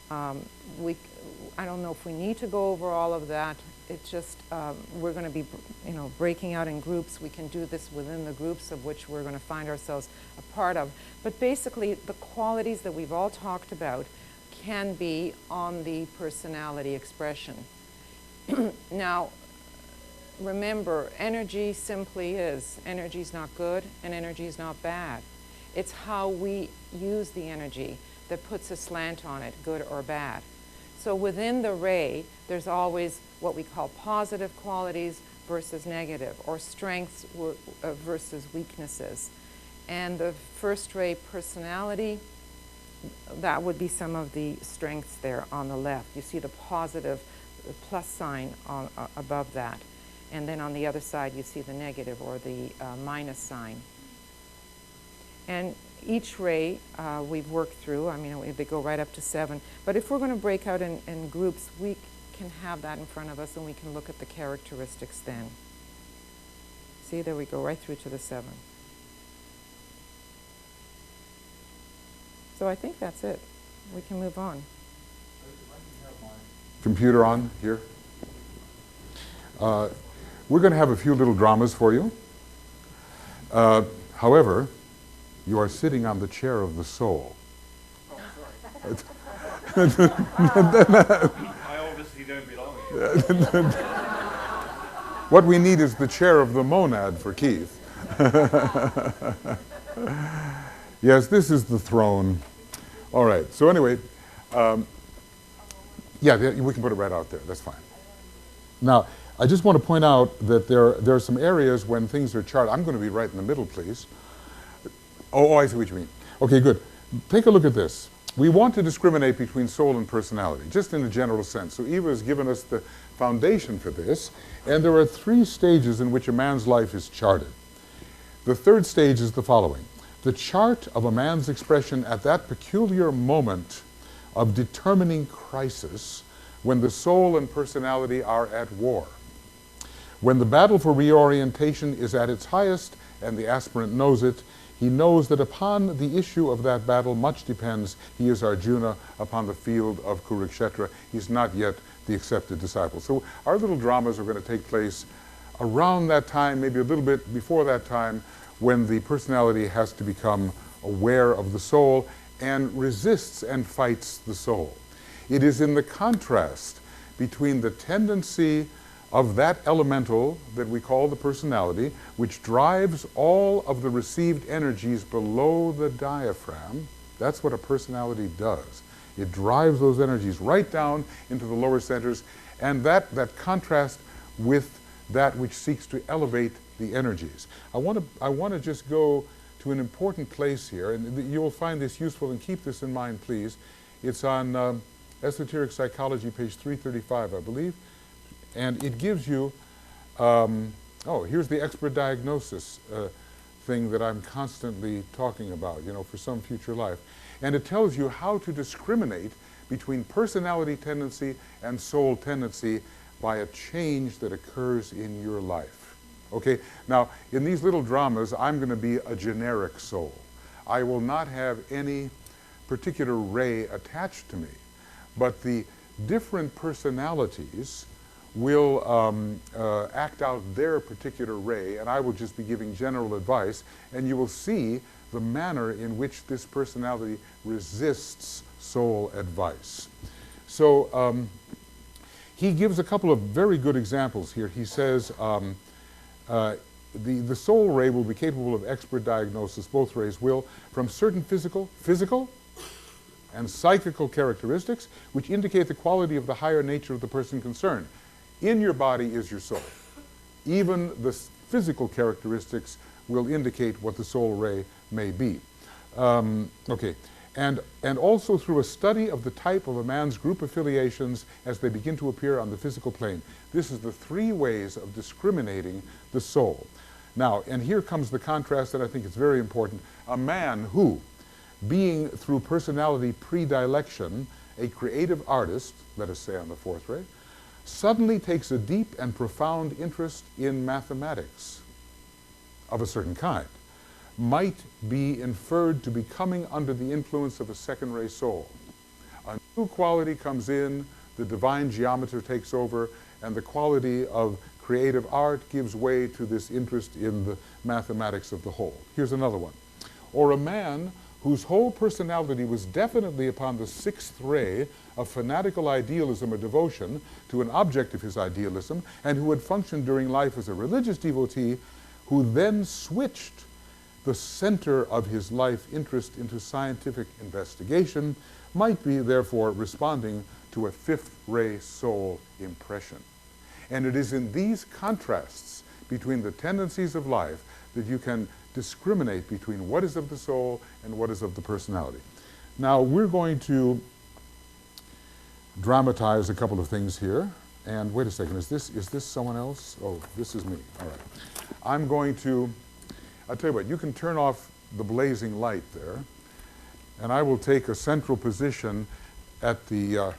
I don't know if we need to go over all of that. It's just we're going to be, you know, breaking out in groups. We can do this within the groups of which we're going to find ourselves a part of. But basically, the qualities that we've all talked about can be on the personality expression. Now, remember, energy simply is. Energy is not good, and energy is not bad. It's how we use the energy that puts a slant on it, good or bad. So within the ray, there's always what we call positive qualities versus negative, or strengths versus weaknesses. And the first ray personality, that would be some of the strengths there on the left. You see the positive, the plus sign above that. And then on the other side, you see the negative or the minus sign. And each ray we've worked through, I mean, they go right up to 7. But if we're going to break out in groups, we can have that in front of us and we can look at the characteristics then. See, there we go, right through to the 7. So I think that's it. We can move on. Computer on here. We're going to have a few little dramas for you. However, you are sitting on the chair of the soul. I obviously don't belong here. What we need is the chair of the monad for Keith. Yes, this is the throne. All right, so anyway, yeah, we can put it right out there. That's fine. Now, I just want to point out that there are some areas when things are charted. I'm going to be right in the middle, please. Oh, I see what you mean. Okay, good. Take a look at this. We want to discriminate between soul and personality, just in a general sense. So Eva has given us the foundation for this, and there are 3 stages in which a man's life is charted. The 3rd stage is the following: the chart of a man's expression at that peculiar moment of determining crisis when the soul and personality are at war. When the battle for reorientation is at its highest and the aspirant knows it, he knows that upon the issue of that battle much depends. He is Arjuna upon the field of Kurukshetra. He's not yet the accepted disciple. So our little dramas are going to take place around that time, maybe a little bit before that time, when the personality has to become aware of the soul and resists and fights the soul. It is in the contrast between the tendency of that elemental that we call the personality, which drives all of the received energies below the diaphragm. That's what a personality does. It drives those energies right down into the lower centers, and that contrast with that which seeks to elevate the energies. I want to just go to an important place here, and you'll find this useful, and keep this in mind, please. It's on Esoteric Psychology, page 335, I believe. And it gives you, oh, here's the expert diagnosis thing that I'm constantly talking about, you know, for some future life. And it tells you how to discriminate between personality tendency and soul tendency by a change that occurs in your life. Okay, now in these little dramas, I'm going to be a generic soul. I will not have any particular ray attached to me, but the different personalities will act out their particular ray, and I will just be giving general advice, and you will see the manner in which this personality resists soul advice. So he gives a couple of very good examples here. He says the soul ray will be capable of expert diagnosis, both rays will, from certain physical and psychical characteristics which indicate the quality of the higher nature of the person concerned. In your body is your soul. Even the physical characteristics will indicate what the soul ray may be. Okay, and also through a study of the type of a man's group affiliations as they begin to appear on the physical plane. This is the 3 ways of discriminating the soul. Now, and here comes the contrast that I think is very important. A man who, being through personality predilection a creative artist, let us say on the 4th ray, suddenly takes a deep and profound interest in mathematics of a certain kind, might be inferred to be coming under the influence of a 2nd ray soul. A new quality comes in, the divine geometer takes over, and the quality of creative art gives way to this interest in the mathematics of the whole. Here's another one. Or a man whose whole personality was definitely upon the 6th ray of fanatical idealism or devotion to an object of his idealism, and who had functioned during life as a religious devotee, who then switched the center of his life interest into scientific investigation, might be therefore responding to a 5th ray soul impression. And it is in these contrasts between the tendencies of life that you can discriminate between what is of the soul and what is of the personality. Now we're going to dramatize a couple of things here, And wait a second, is this someone else? Oh, this is me. All right. I'm going to, I'll tell you what, you can turn off the blazing light there, and I will take a central position at the,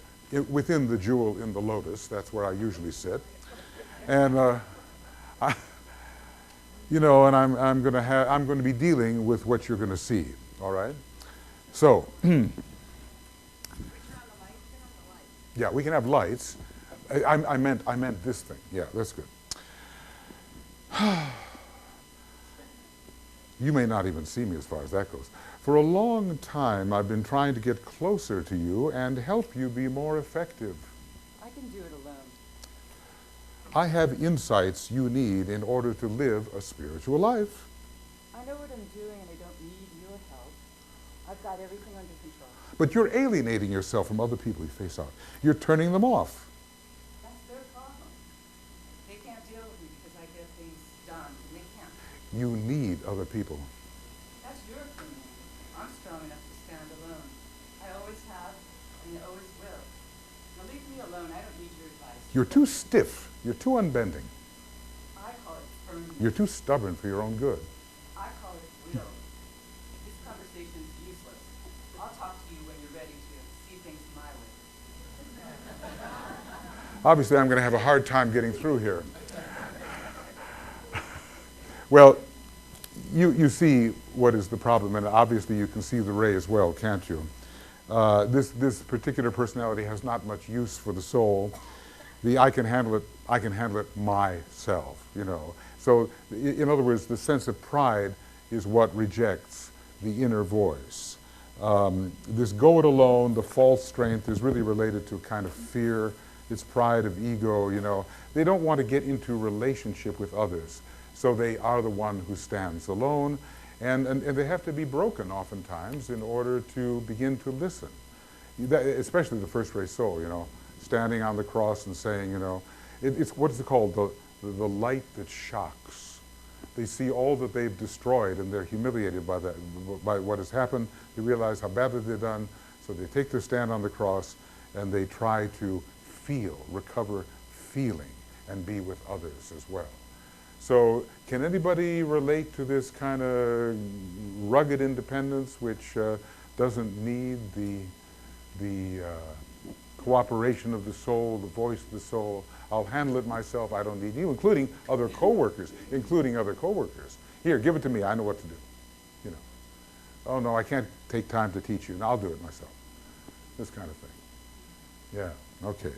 within the jewel in the lotus. That's where I usually sit. And, and I'm going to be dealing with what you're going to see, all right? So, yeah, we can have lights. I meant this thing. Yeah, that's good. You may not even see me as far as that goes. For a long time, I've been trying to get closer to you and help you be more effective. I can do it alone. I have insights you need in order to live a spiritual life. I know what I'm doing and I don't need your help. I've got everything under control. But you're alienating yourself from other people you face out. You're turning them off. That's their problem. They can't deal with me because I get things done. And they can't. You need other people. That's your opinion. I'm strong enough to stand alone. I always have and I always will. Now leave me alone. I don't need your advice. You're too stiff. You're too unbending. I call it firmness. You're too stubborn for your own good. I call it will. This conversation's useless. I'll talk to you when you're ready to see things my way. Obviously, I'm going to have a hard time getting through here. Well, you see what is the problem, and obviously you can see the ray as well, can't you? This particular personality has not much use for the soul. I can handle it myself, So, in other words, the sense of pride is what rejects the inner voice. This go it alone, the false strength, is really related to kind of fear. It's pride of ego, They don't want to get into relationship with others, so they are the one who stands alone, and they have to be broken oftentimes in order to begin to listen. Especially the first ray soul, standing on the cross and saying, it's what is it called? The light that shocks. They see all that they've destroyed and they're humiliated by that, by what has happened. They realize how badly they've done, so they take their stand on the cross and they try to recover feeling, and be with others as well. So can anybody relate to this kind of rugged independence which doesn't need the cooperation of the soul, the voice of the soul? I'll handle it myself. I don't need you, including other coworkers. Here, give it to me. I know what to do. Oh no, I can't take time to teach you. I'll do it myself. This kind of thing. Yeah. Okay.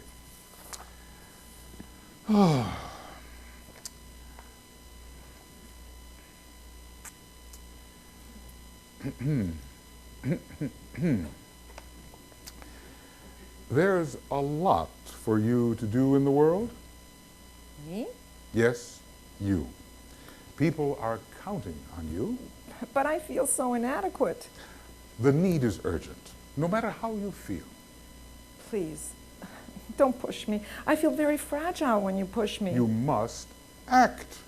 There's a lot for you to do in the world. Me? Yes, you. People are counting on you. But I feel so inadequate. The need is urgent, no matter how you feel. Please, don't push me. I feel very fragile when you push me. You must act.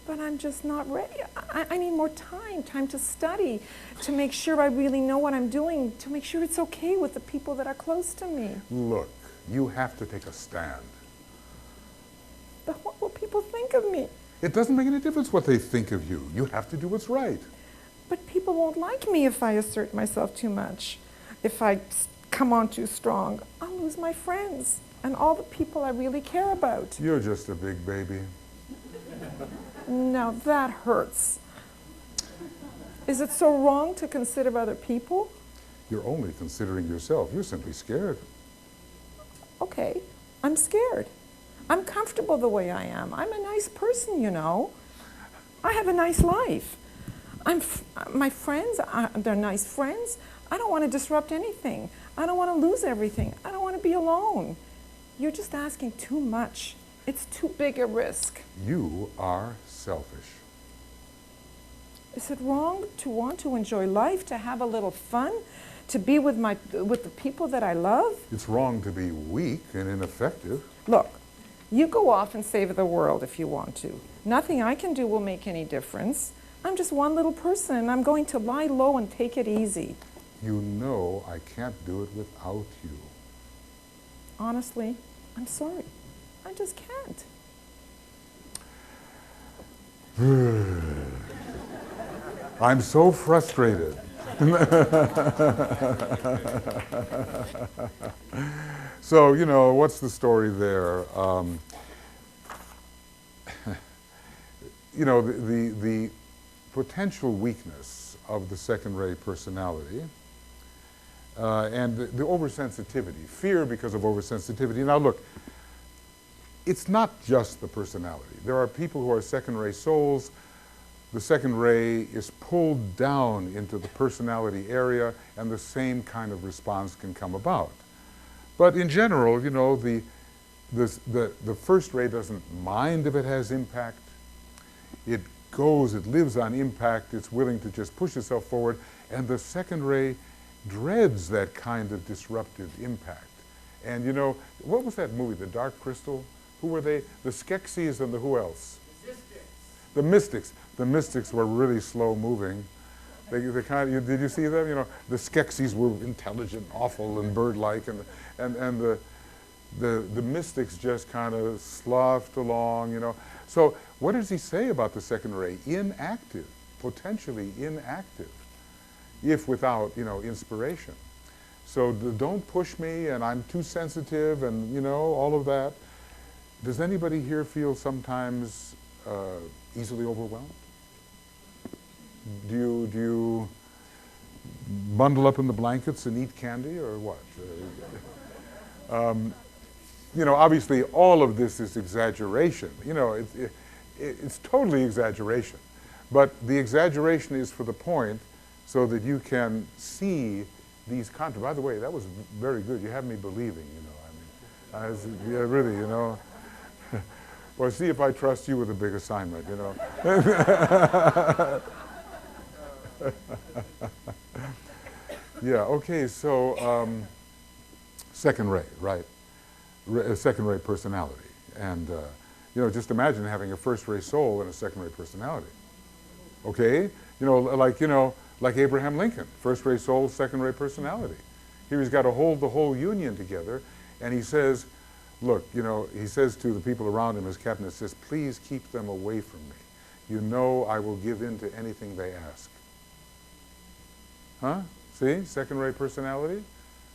But I'm just not ready. I need more time to study, to make sure I really know what I'm doing, to make sure it's okay with the people that are close to me. Look, you have to take a stand. But what will people think of me? It doesn't make any difference what they think of you. You have to do what's right. But people won't like me if I assert myself too much. If I come on too strong, I'll lose my friends and all the people I really care about. You're just a big baby. Now that hurts. Is it so wrong to consider other people? You're only considering yourself. You're simply scared. Okay, I'm scared. I'm comfortable the way I am. I'm a nice person, I have a nice life. My friends, they're nice friends. I don't want to disrupt anything. I don't want to lose everything. I don't want to be alone. You're just asking too much. It's too big a risk. You are selfish. Is it wrong to want to enjoy life, to have a little fun, to be with the people that I love? It's wrong to be weak and ineffective. Look, you go off and save the world if you want to. Nothing I can do will make any difference. I'm just one little person, and I'm going to lie low and take it easy. You know I can't do it without you. Honestly, I'm sorry. I just can't. I'm so frustrated. So, you know, what's the story there? You know, the potential weakness of the second ray personality and the oversensitivity, fear because of oversensitivity. Now look, it's not just the personality. There are people who are second ray souls. The second ray is pulled down into the personality area and the same kind of response can come about. But in general, you know, the first ray doesn't mind if it has impact. It goes, it lives on impact, it's willing to just push itself forward, and the second ray dreads that kind of disruptive impact. And you know, what was that movie, The Dark Crystal? Who were they? The Skeksis and the who else? The Mystics. The Mystics were really slow moving. They kind of, did you see them? You know, the Skeksis were intelligent, awful, and bird-like, and the Mystics just kind of sloughed along, you know. So what does he say about the second ray? Inactive, potentially inactive, if without, you know, inspiration. So don't push me, and I'm too sensitive, and, you know, all of that. Does anybody here feel sometimes easily overwhelmed? Do you bundle up in the blankets and eat candy, or what? You know, obviously all of this is exaggeration. You know, it's totally exaggeration. But the exaggeration is for the point so that you can see these contrasts. By the way, that was very good. You have me believing, you know. I mean, yeah, really, you know. Well, see if I trust you with a big assignment, you know. Yeah, okay, so second ray, right? Second ray personality. And, you know, just imagine having a first ray soul and a second ray personality. Okay? You know, like Abraham Lincoln, first ray soul, second ray personality. Here he's got to hold the whole union together, and he says, look, you know, he says to the people around him, his cabinet says, please keep them away from me. You know I will give in to anything they ask. Huh? See? Second ray personality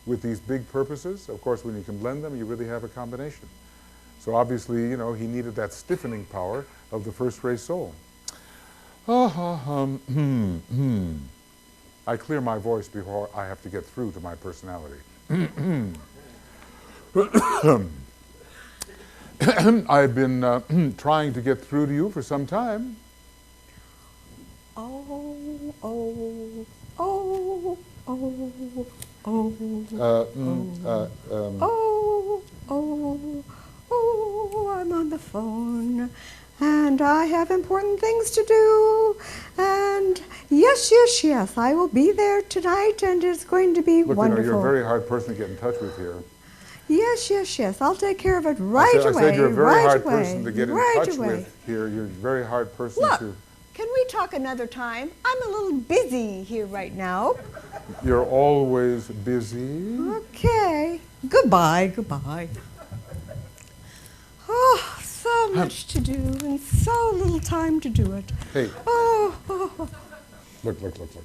with these big purposes. Of course, when you can blend them, you really have a combination. So obviously, you know, he needed that stiffening power of the first ray soul. I clear my voice before I have to get through to my personality. I've been trying to get through to you for some time. I'm on the phone, and I have important things to do, and yes, I will be there tonight, and it's going to be Look, wonderful. You know, you're a very hard person to get in touch with here. Yes, I'll take care of it right away. I said you're a very hard away, person to get in touch with here. You're a very hard person Look, to... can we talk another time? I'm a little busy here right now. You're always busy. Okay. Goodbye. Oh, so much to do and so little time to do it. Hey. Oh. Look.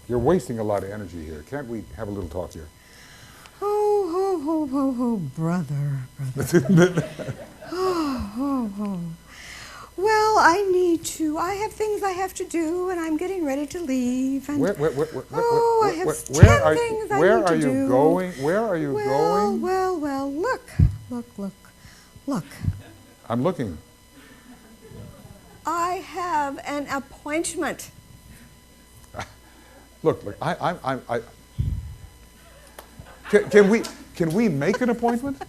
You're wasting a lot of energy here. Can't we have a little talk here? Oh, brother. Oh. Well, I have things I have to do, and I'm getting ready to leave. And I have 10 things I need to do. Where are you going? Where are you going? Well, look. I'm looking. I have an appointment. Look, can we make an appointment?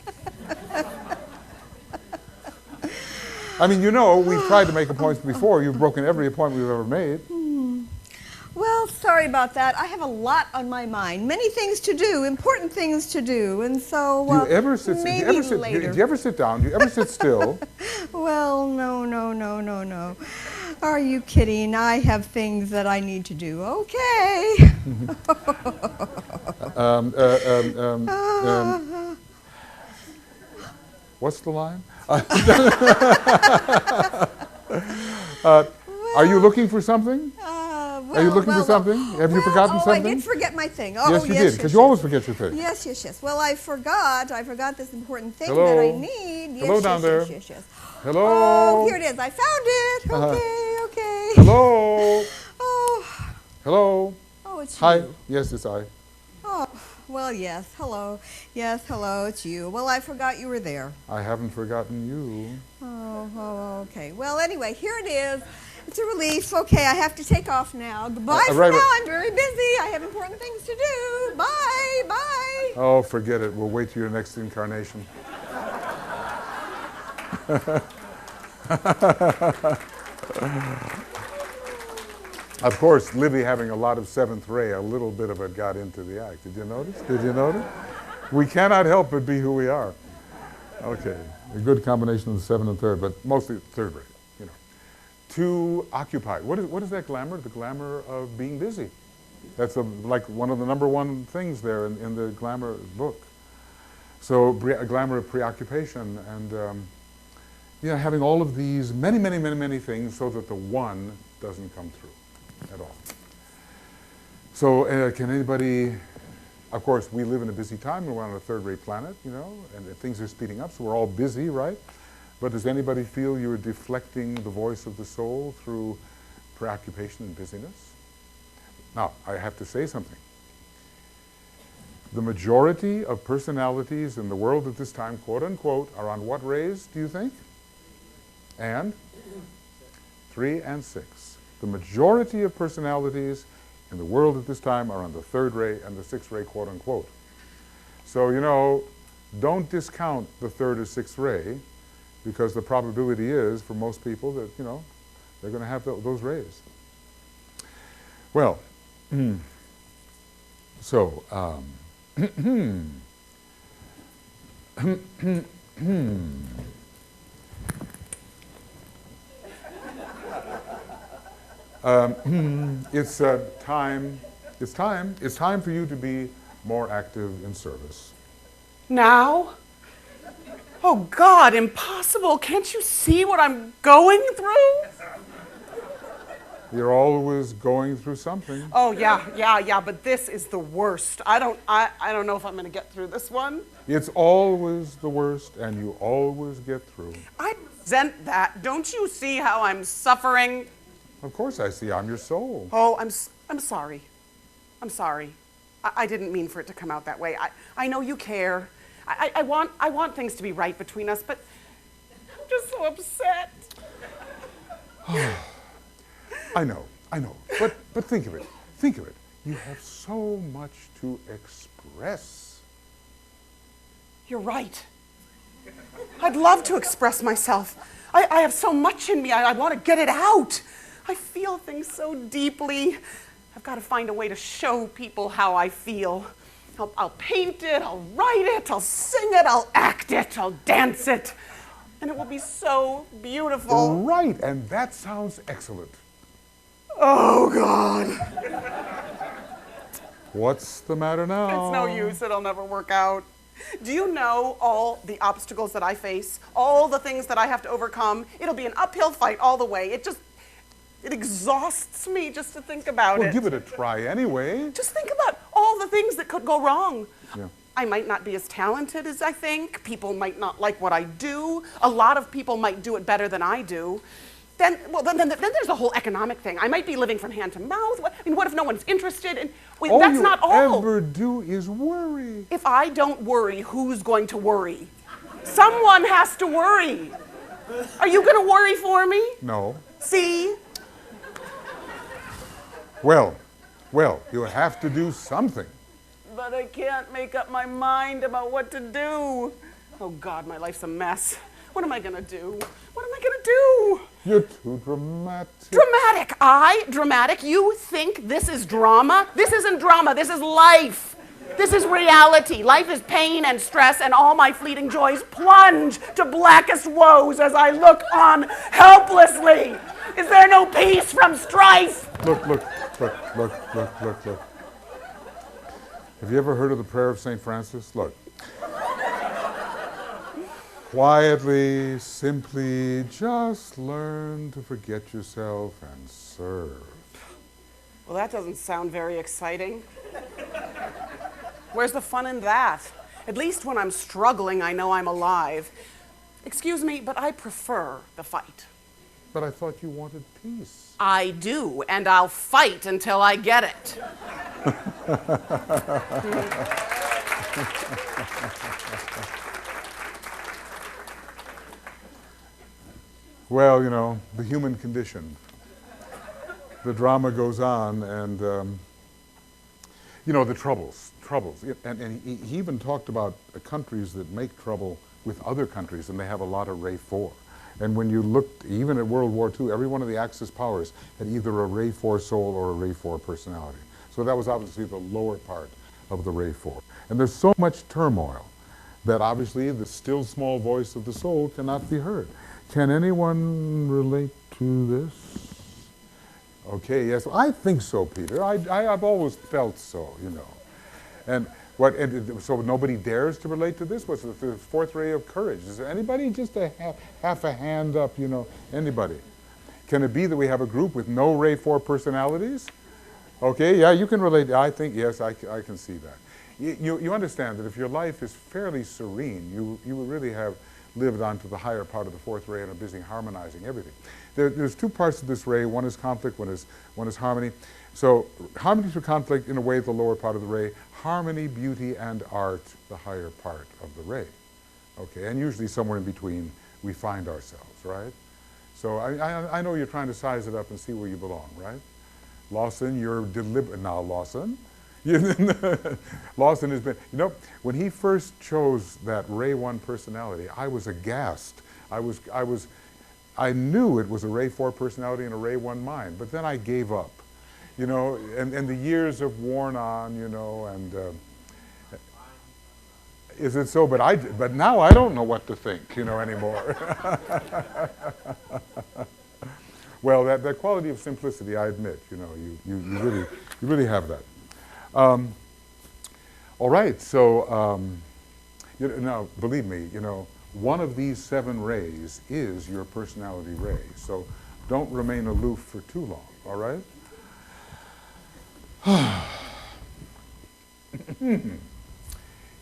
I mean, you know, we've tried to make appointments before. You've broken every appointment we've ever made. Well, sorry about that. I have a lot on my mind. Many things to do, important things to do, and so do you ever sit later. Do you ever sit down? Do you ever sit still? Well, no. Are you kidding? I have things that I need to do. Okay. What's the line? Are you looking for something? Are you looking for something? Have you forgotten something? I did forget my thing. Oh, Yes, you did, because you always forget your thing. Yes, yes, yes. Well, I forgot this important thing Hello? that I need. Yes, Hello yes, down yes, there. Yes, yes. Hello? Oh, here it is. I found it. Uh-huh. Okay, okay. Hello? Oh, Hello? oh, it's Hi. you. Yes, it's I. Oh, well, yes. Hello. Yes, hello. It's you. Well, I forgot you were there. I haven't forgotten you. Oh, okay. Well, anyway, here it is. It's a release. Okay, I have to take off now. Goodbye for right, now. but- I'm very busy. I have important things to do. Bye, bye. Oh, forget it. We'll wait till your next incarnation. Of course, Libby having a lot of seventh ray, a little bit of it got into the act. Did you notice? Did you notice? We cannot help but be who we are. Okay, a good combination of the seventh and third, but mostly third ray, you know. To occupy. What is that glamour? The glamour of being busy. That's like one of the number one things there in the glamour book. So a glamour of preoccupation and having all of these many, many, many, many things so that the one doesn't come through at all. So can anybody, of course, we live in a busy time. We're on a third-rate planet, you know, and things are speeding up, so we're all busy, right? But does anybody feel you're deflecting the voice of the soul through preoccupation and busyness? Now, I have to say something. The majority of personalities in the world at this time, quote unquote, are on what rays, do you think? And? 3 and 6. The majority of personalities in the world at this time are on the third ray and the sixth ray, quote unquote. So, you know, don't discount the third or sixth ray, because the probability is, for most people, that, you know, they're going to have those rays. Well, so, it's time for you to be more active in service. Now? Oh God, impossible. Can't you see what I'm going through? You're always going through something. Oh yeah, but this is the worst. I don't know if I'm gonna get through this one. It's always the worst, and you always get through. I resent that. Don't you see how I'm suffering? Of course I see. I'm your soul. Oh, I'm sorry. I'm sorry. I didn't mean for it to come out that way. I know you care. I want things to be right between us, but I'm just so upset. I know. But think of it. Think of it. You have so much to express. You're right. I'd love to express myself. I have so much in me. I want to get it out. I feel things so deeply. I've got to find a way to show people how I feel. I'll paint it, I'll write it, I'll sing it, I'll act it, I'll dance it. And it will be so beautiful. Right, and that sounds excellent. Oh, God. What's the matter now? It's no use, it'll never work out. Do you know all the obstacles that I face, all the things that I have to overcome? It'll be an uphill fight all the way. It exhausts me just to think about it. Well, give it a try anyway. Just think about all the things that could go wrong. Yeah. I might not be as talented as I think. People might not like what I do. A lot of people might do it better than I do. Then there's the whole economic thing. I might be living from hand to mouth. What if no one's interested? And that's not all. All you ever do is worry. If I don't worry, who's going to worry? Someone has to worry. Are you going to worry for me? No. See? Well, you have to do something. But I can't make up my mind about what to do. Oh God, my life's a mess. What am I gonna do? What am I gonna do? You're too dramatic. Dramatic. Dramatic. You think this is drama? This isn't drama. This is life. This is reality. Life is pain and stress, and all my fleeting joys plunge to blackest woes as I look on helplessly. Is there no peace from strife? Look. Have you ever heard of the prayer of St. Francis? Look. quietly, simply, just learn to forget yourself and serve. Well, that doesn't sound very exciting. Where's the fun in that? At least when I'm struggling, I know I'm alive. Excuse me, but I prefer the fight. But I thought you wanted peace. I do, and I'll fight until I get it. Well, you know, the human condition. The drama goes on, and, you know, the troubles. And he even talked about countries that make trouble with other countries, and they have a lot of Ray 4. And when you looked, even at World War II, every one of the Axis powers had either a Ray 4 soul or a Ray 4 personality. So that was obviously the lower part of the Ray 4. And there's so much turmoil that obviously the still small voice of the soul cannot be heard. Can anyone relate to this? Okay, yes, I think so, Peter. I've always felt so, you know. And so nobody dares to relate to this? What's the fourth ray of courage? Is there anybody just half a hand up, you know, anybody? Can it be that we have a group with no Ray 4 personalities? Okay, yeah, you can relate. I think, yes, I can see that. You understand that if your life is fairly serene, you would really have lived onto the higher part of the fourth ray and are busy harmonizing everything. There's two parts of this ray. One is conflict, one is harmony. So harmony through conflict, in a way, the lower part of the ray. Harmony, beauty, and art, the higher part of the ray. Okay, and usually somewhere in between we find ourselves, right? So I know you're trying to size it up and see where you belong, right? Lawson, you're deliberate now, Lawson. Lawson has been, you know, when he first chose that Ray 1 personality, I was aghast. I knew it was a Ray 4 personality and a Ray 1 mind, but then I gave up. You know, and the years have worn on, you know, and is it so? But now I don't know what to think, you know, anymore. Well, that quality of simplicity, I admit, you know, you really have that. All right, so you know, now believe me, you know, one of these 7 rays is your personality ray. So don't remain aloof for too long. All right.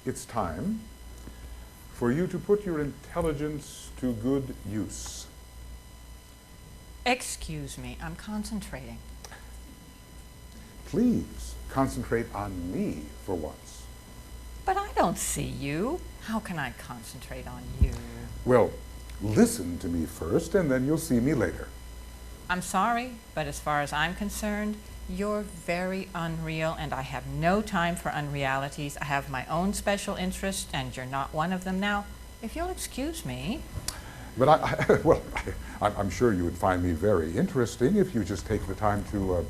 It's time for you to put your intelligence to good use. Excuse me, I'm concentrating. Please concentrate on me for once. But I don't see you. How can I concentrate on you? Well, listen to me first, and then you'll see me later. I'm sorry, but as far as I'm concerned, you're very unreal, and I have no time for unrealities. I have my own special interests, and you're not one of them now. If you'll excuse me. But I'm sure you would find me very interesting if you just take the time to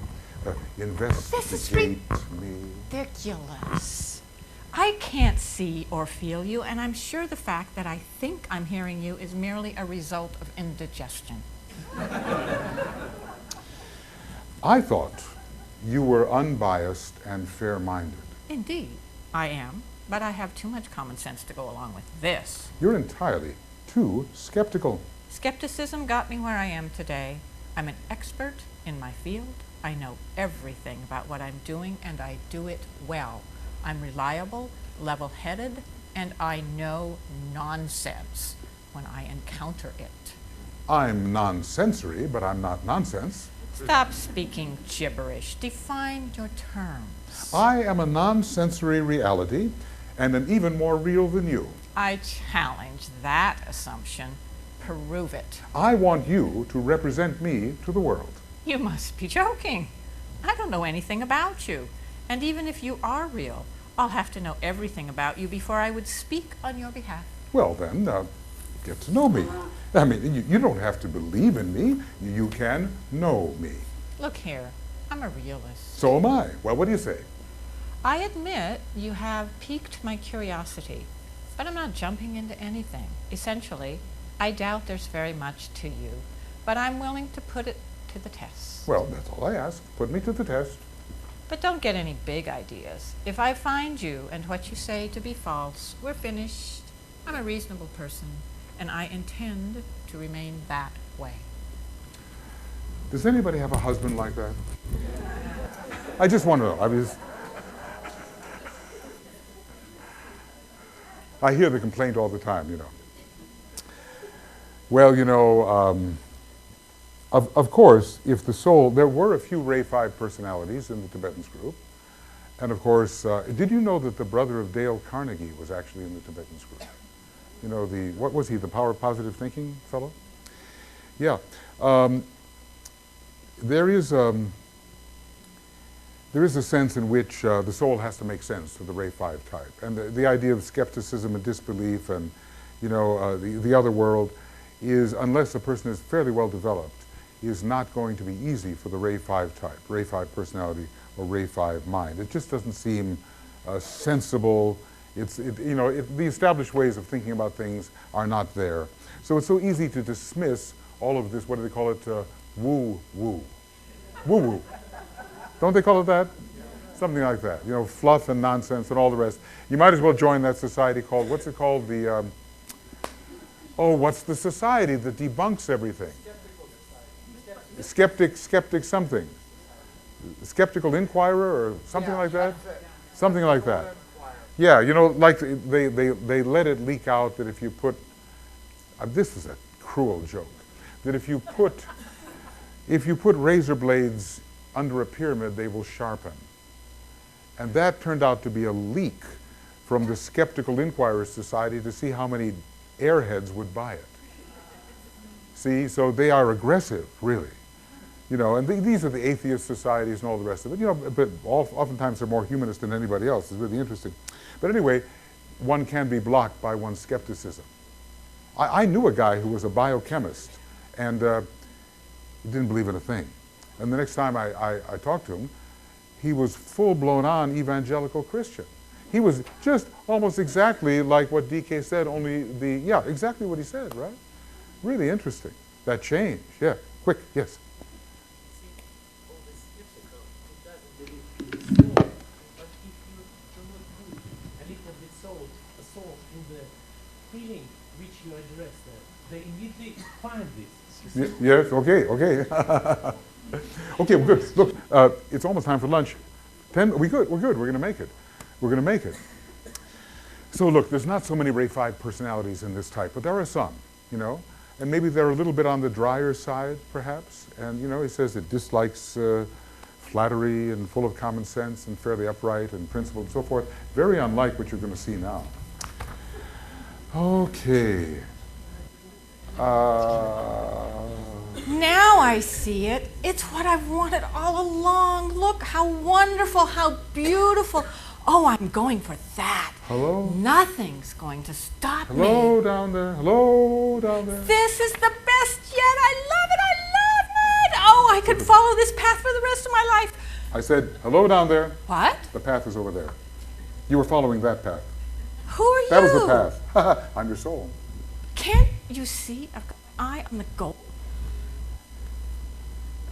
investigate This is me. ridiculous. I can't see or feel you, and I'm sure the fact that I think I'm hearing you is merely a result of indigestion. I thought you were unbiased and fair-minded. Indeed, I am, but I have too much common sense to go along with this. You're entirely too skeptical. Skepticism got me where I am today. I'm an expert in my field. I know everything about what I'm doing, and I do it well. I'm reliable, level-headed, and I know nonsense when I encounter it. I'm nonsensory, but I'm not nonsense. Stop speaking gibberish. Define your terms. I am a non-sensory reality, and am even more real than you. I challenge that assumption. Prove it. I want you to represent me to the world. You must be joking. I don't know anything about you. And even if you are real, I'll have to know everything about you before I would speak on your behalf. Well then, get to know me. I mean, you don't have to believe in me. You can know me. Look here, I'm a realist. So am I. Well, what do you say? I admit you have piqued my curiosity, but I'm not jumping into anything. Essentially, I doubt there's very much to you, but I'm willing to put it to the test. Well, that's all I ask. Put me to the test. But don't get any big ideas. If I find you and what you say to be false, we're finished. I'm a reasonable person, and I intend to remain that way. Does anybody have a husband like that? I just want to know. I hear the complaint all the time, you know. Well, you know, of course, if the soul, there were a few Ray 5 personalities in the Tibetans group. And of course, did you know that the brother of Dale Carnegie was actually in the Tibetans group? You know, what was he, the power of positive thinking fellow? Yeah. There is a sense in which the soul has to make sense to the Ray 5 type. And the idea of skepticism and disbelief and, you know, the other world is, unless a person is fairly well developed, is not going to be easy for the Ray 5 type, Ray 5 personality or Ray 5 mind. It just doesn't seem sensible. The established ways of thinking about things are not there. So it's so easy to dismiss all of this, what do they call it, woo-woo. Woo-woo. Don't they call it that? Something like that. You know, fluff and nonsense and all the rest. You might as well join that society called, what's it called? What's the society that debunks everything? Skeptic something. Skeptical Inquirer or something like that? Something like that. Yeah, you know, like they let it leak out that if you put, this is a cruel joke, that if you put razor blades under a pyramid, they will sharpen. And that turned out to be a leak from the Skeptical Inquirer Society to see how many airheads would buy it. See, so they are aggressive, really. You know, and these are the atheist societies and all the rest of it. You know, but oftentimes they're more humanist than anybody else. It's really interesting. But anyway, one can be blocked by one's skepticism. I knew a guy who was a biochemist, and he didn't believe in a thing. And the next time I talked to him, he was full-blown on evangelical Christian. He was just almost exactly like what DK said, only exactly what he said, right? Really interesting. That change, yeah. Quick, yes. They immediately find this. Yes, okay. Okay, we're good. Look, it's almost time for lunch. We're good, we're going to make it. We're going to make it. So look, there's not so many Ray 5 personalities in this type, but there are some, you know, and maybe they're a little bit on the drier side, perhaps. And, you know, he says it dislikes flattery and full of common sense and fairly upright and principled and so forth. Very unlike what you're going to see now. Okay. Now I see it. It's what I've wanted all along. Look how wonderful, how beautiful. Oh, I'm going for that. Hello? Nothing's going to stop me. Hello down there. Hello down there. This is the best yet. I love it. I love it. Oh, I could follow this path for the rest of my life. I said, hello down there. What? The path is over there. You were following that path. Who are you? That was the path. I'm your soul. Can't you see? I've got my eye on the goal.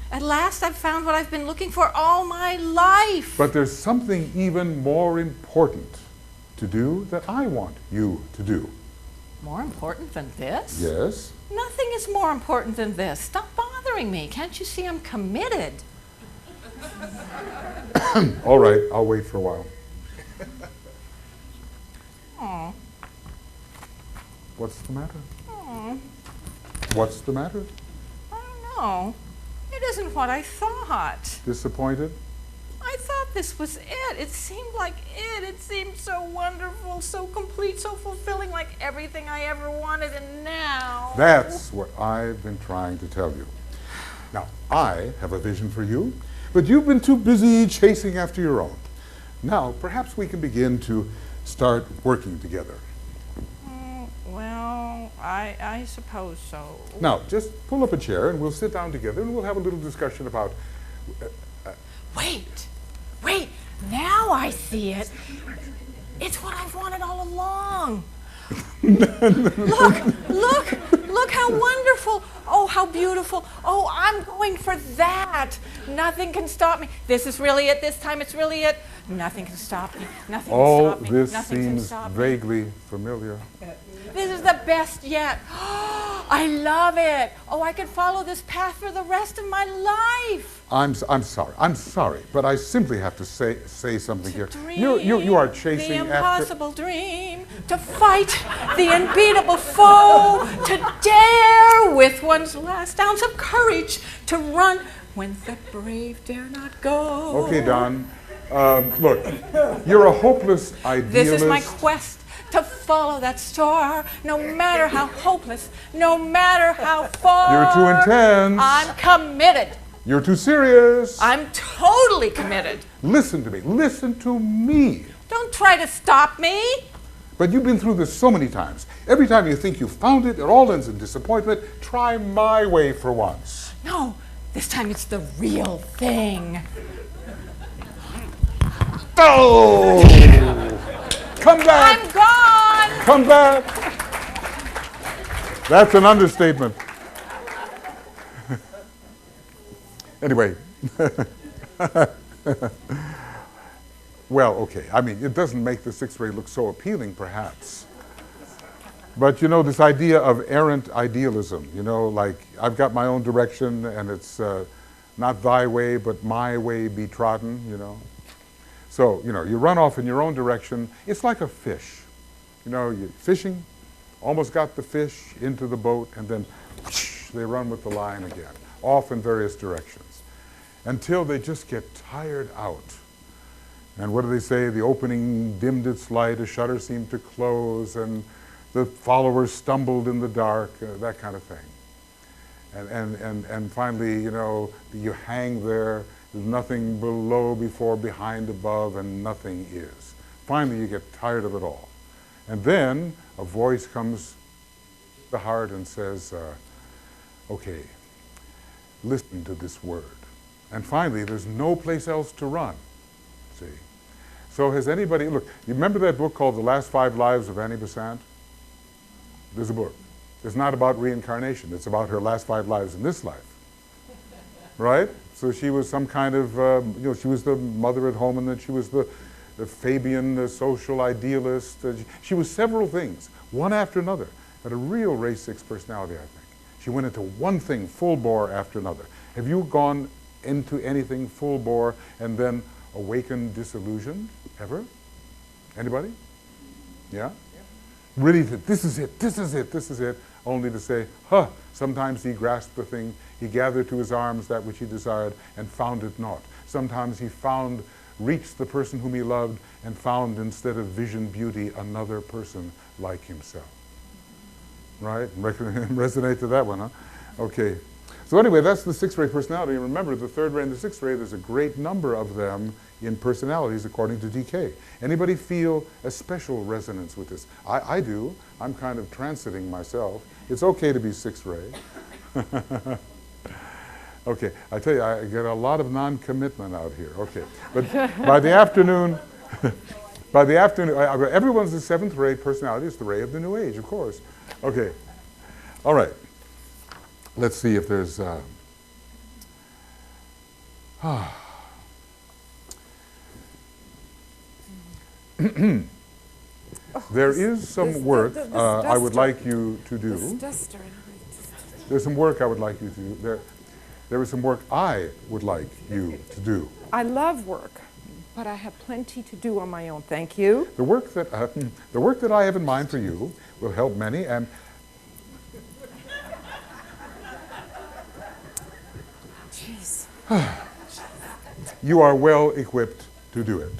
At last I've found what I've been looking for all my life. But there's something even more important to do that I want you to do. More important than this? Yes? Nothing is more important than this. Stop bothering me. Can't you see I'm committed? All right, I'll wait for a while. Aw. What's the matter? Aw. What's the matter? I don't know. It isn't what I thought. Disappointed? I thought this was it. It seemed like it. It seemed so wonderful, so complete, so fulfilling, like everything I ever wanted, and now... That's what I've been trying to tell you. Now, I have a vision for you, but you've been too busy chasing after your own. Now, perhaps we can begin to start working together. Well, I suppose so. Now, just pull up a chair and we'll sit down together and we'll have a little discussion about... Wait, now I see it. It's what I've wanted all along. Look, look how wonderful. Oh, how beautiful. Oh, I'm going for that. Nothing can stop me. This is really it. This time it's really it. Nothing can stop me. Nothing can All stop me. this Nothing can seems stop me. vaguely familiar. This is the best yet. I love it. Oh, I could follow this path for the rest of my life. I'm sorry, but I simply have to say something here. Dream You are chasing the after... impossible dream, to fight the unbeatable foe, to dare with one's last ounce of courage, to run when the brave dare not go. Okay, Don. Look, you're a hopeless idealist. This is my quest, to follow that star, no matter how hopeless, no matter how far. You're too intense. I'm committed. You're too serious. I'm totally committed. Listen to me. Listen to me. Don't try to stop me. But you've been through this so many times. Every time you think you found it, it all ends in disappointment. Try my way for once. No, this time it's the real thing. Oh! Come back! I'm gone! Come back! That's an understatement. Anyway. Well, okay. I mean, it doesn't make the sixth ray look so appealing, perhaps. But, you know, this idea of errant idealism, you know, like, I've got my own direction, and it's not thy way, but my way be trodden, you know. So, you know, you run off in your own direction. It's like a fish. You know, you're fishing, almost got the fish into the boat, and then whoosh, they run with the line again, off in various directions, until they just get tired out. And what do they say? The opening dimmed its light, a shutter seemed to close, and the followers stumbled in the dark, that kind of thing. And finally, you know, you hang there, there's nothing below, before, behind, above, and nothing is. Finally, you get tired of it all. And then a voice comes to the heart and says, okay, listen to this word. And finally, there's no place else to run, see. So has anybody, look, you remember that book called The Last 5 Lives of Annie Besant? There's a book. It's not about reincarnation. It's about her last 5 lives in this life. Right? So she was some kind of, you know, she was the mother at home, and then she was the Fabian, the social idealist. She was several things, one after another. Had a real race 6 personality, I think. She went into one thing full bore after another. Have you gone into anything full bore and then awakened disillusioned, ever? Anybody? Yeah? Really, this is it, this is it, this is it, only to say, huh, sometimes he grasped the thing, he gathered to his arms that which he desired, and found it not. Sometimes he reached the person whom he loved, and found, instead of vision beauty, another person like himself. Right? Resonate to that one, huh? Okay. So anyway, that's the 6th ray personality. And remember, the 3rd ray and the 6th ray, there's a great number of them in personalities according to DK. Anybody feel a special resonance with this? I do. I'm kind of transiting myself. It's okay to be 6th ray. Okay, I tell you, I get a lot of non-commitment out here. Okay, but by the afternoon, everyone's the 7th ray personality. It's the ray of the New Age, of course. Okay, all right. Let's see if there's... There is some work I would like you to do. There's some work I would like you to do. There is some work I would like you to do. I love work, but I have plenty to do on my own. Thank you. The work that I have in mind for you will help many, and Jeez. you are well equipped to do it.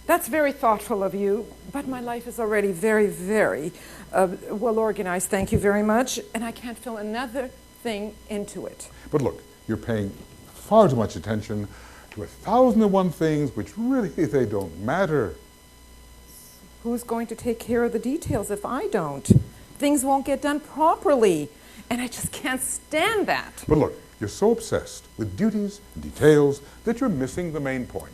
That's very thoughtful of you, but my life is already very, very well organized. Thank you very much, and I can't fill another thing into it. But look, you're paying far too much attention to 1,001 things which really, they don't matter. Who's going to take care of the details if I don't? Things won't get done properly, and I just can't stand that. But look, you're so obsessed with duties and details that you're missing the main point.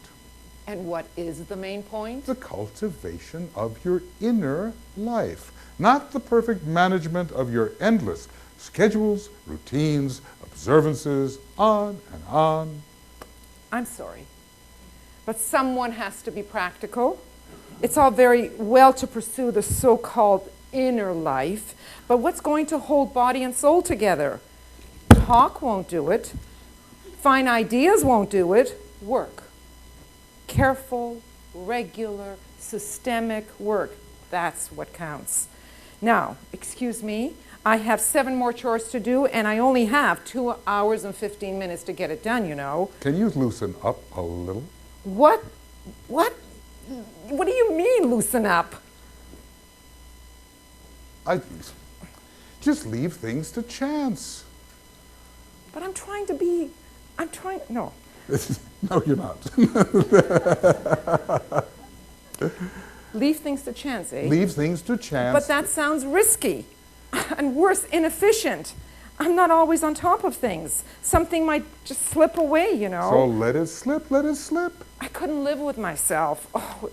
And what is the main point? The cultivation of your inner life. not the perfect management of your endless schedules, routines, observances, on and on. I'm sorry, but someone has to be practical. It's all very well to pursue the so-called inner life, but what's going to hold body and soul together? Talk won't do it. Fine ideas won't do it. Work. Careful, regular, systemic work. That's what counts. Now, excuse me, I have 7 more chores to do, and I only have 2 hours and 15 minutes to get it done, you know. Can you loosen up a little? What? What? What do you mean, loosen up? I just leave things to chance. But I'm trying, no. No, you're not. Leave things to chance, eh? Leave things to chance. But that sounds risky. And worse, inefficient. I'm not always on top of things. Something might just slip away, you know. So let it slip, let it slip. I couldn't live with myself. Oh,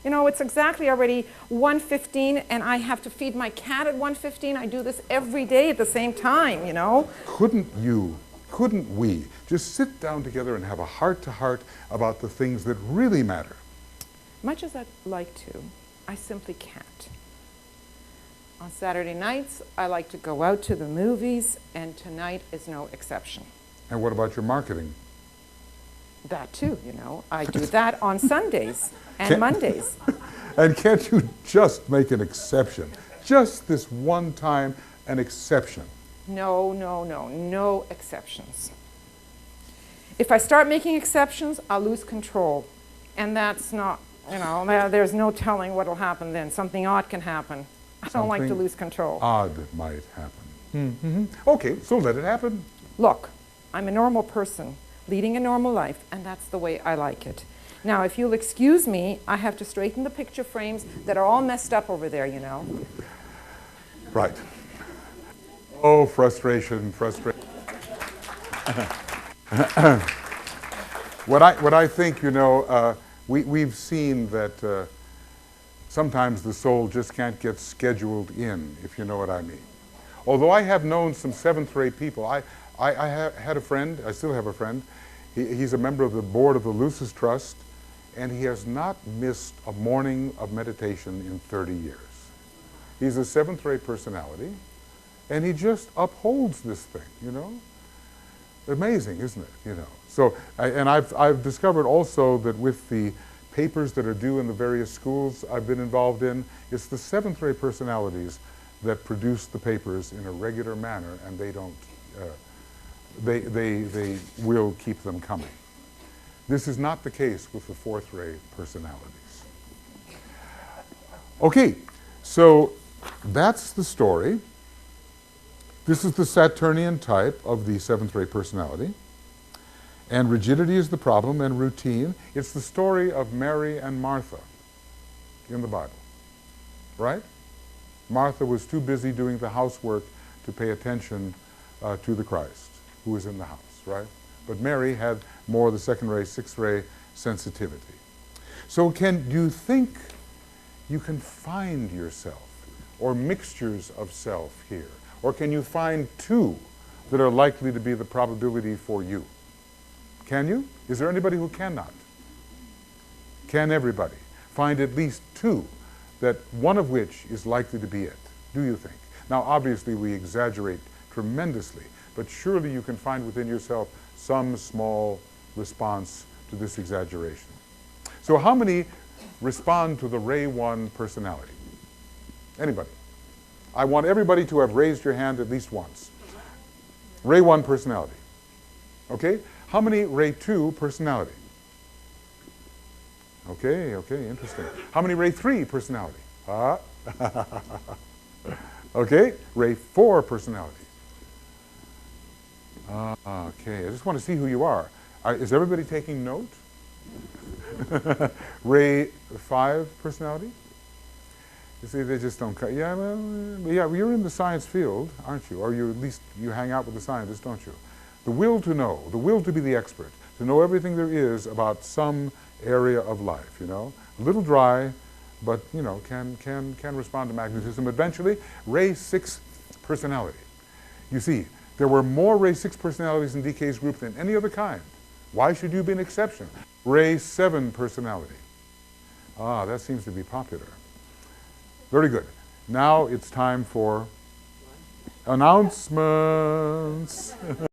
you know, it's exactly already 1:15 and I have to feed my cat at 1:15. I do this every day at the same time, you know. Couldn't we just sit down together and have a heart-to-heart about the things that really matter? Much as I'd like to, I simply can't. On Saturday nights, I like to go out to the movies, and tonight is no exception. And what about your marketing? That too, you know. I do that on Sundays and Mondays. And can't you just make an exception? Just this one time, an exception. No, no, no, no exceptions. If I start making exceptions, I'll lose control. And that's not, you know, there's no telling what will happen then. Something odd can happen. I don't like to lose control. Odd might happen. Okay, so let it happen. Look, I'm a normal person, leading a normal life, and that's the way I like it. Now, if you'll excuse me, I have to straighten the picture frames that are all messed up over there, you know. Right. Oh, frustration, frustration. What I think, you know, we've seen that sometimes the soul just can't get scheduled in, if you know what I mean. Although I have known some 7th rate people. I had a friend, I still have a friend. He's a member of the board of the Lucis Trust, and he has not missed a morning of meditation in 30 years. He's a 7th rate personality, and he just upholds this thing, you know. Amazing, isn't it, you know. So, I've discovered also that with the papers that are due in the various schools I've been involved in, it's the 7th rate personalities that produce the papers in a regular manner, and they don't, they will keep them coming. This is not the case with the 4th rate personalities. Okay, so that's the story. This is the Saturnian type of the 7th rate personality. And rigidity is the problem, and routine. It's the story of Mary and Martha in the Bible, right? Martha was too busy doing the housework to pay attention to the Christ who was in the house, right? But Mary had more of the 2nd ray, 6th ray sensitivity. So do you think you can find yourself or mixtures of self here? Or can you find 2 that are likely to be the probability for you? Can you? Is there anybody who cannot? Can everybody find at least 2 that one of which is likely to be it? Do you think? Now, obviously, we exaggerate tremendously, but surely you can find within yourself some small response to this exaggeration. So how many respond to the Ray 1 personality? Anybody? I want everybody to have raised your hand at least once. Ray 1 personality. Okay? How many Ray 2 personality? Okay, okay, interesting. How many Ray 3 personality? Okay, Ray 4 personality. Okay, I just want to see who you are. Is everybody taking note? Ray 5 personality? You see, they just don't cut. Yeah, well, you're in the science field, aren't you? Or at least you hang out with the scientists, don't you? The will to know, the will to be the expert, to know everything there is about some area of life, you know? A little dry, but you know, can respond to magnetism. Eventually, Ray 6 personality. You see, there were more Ray 6 personalities in DK's group than any other kind. Why should you be an exception? Ray 7 personality. Ah, that seems to be popular. Very good. Now it's time for announcements.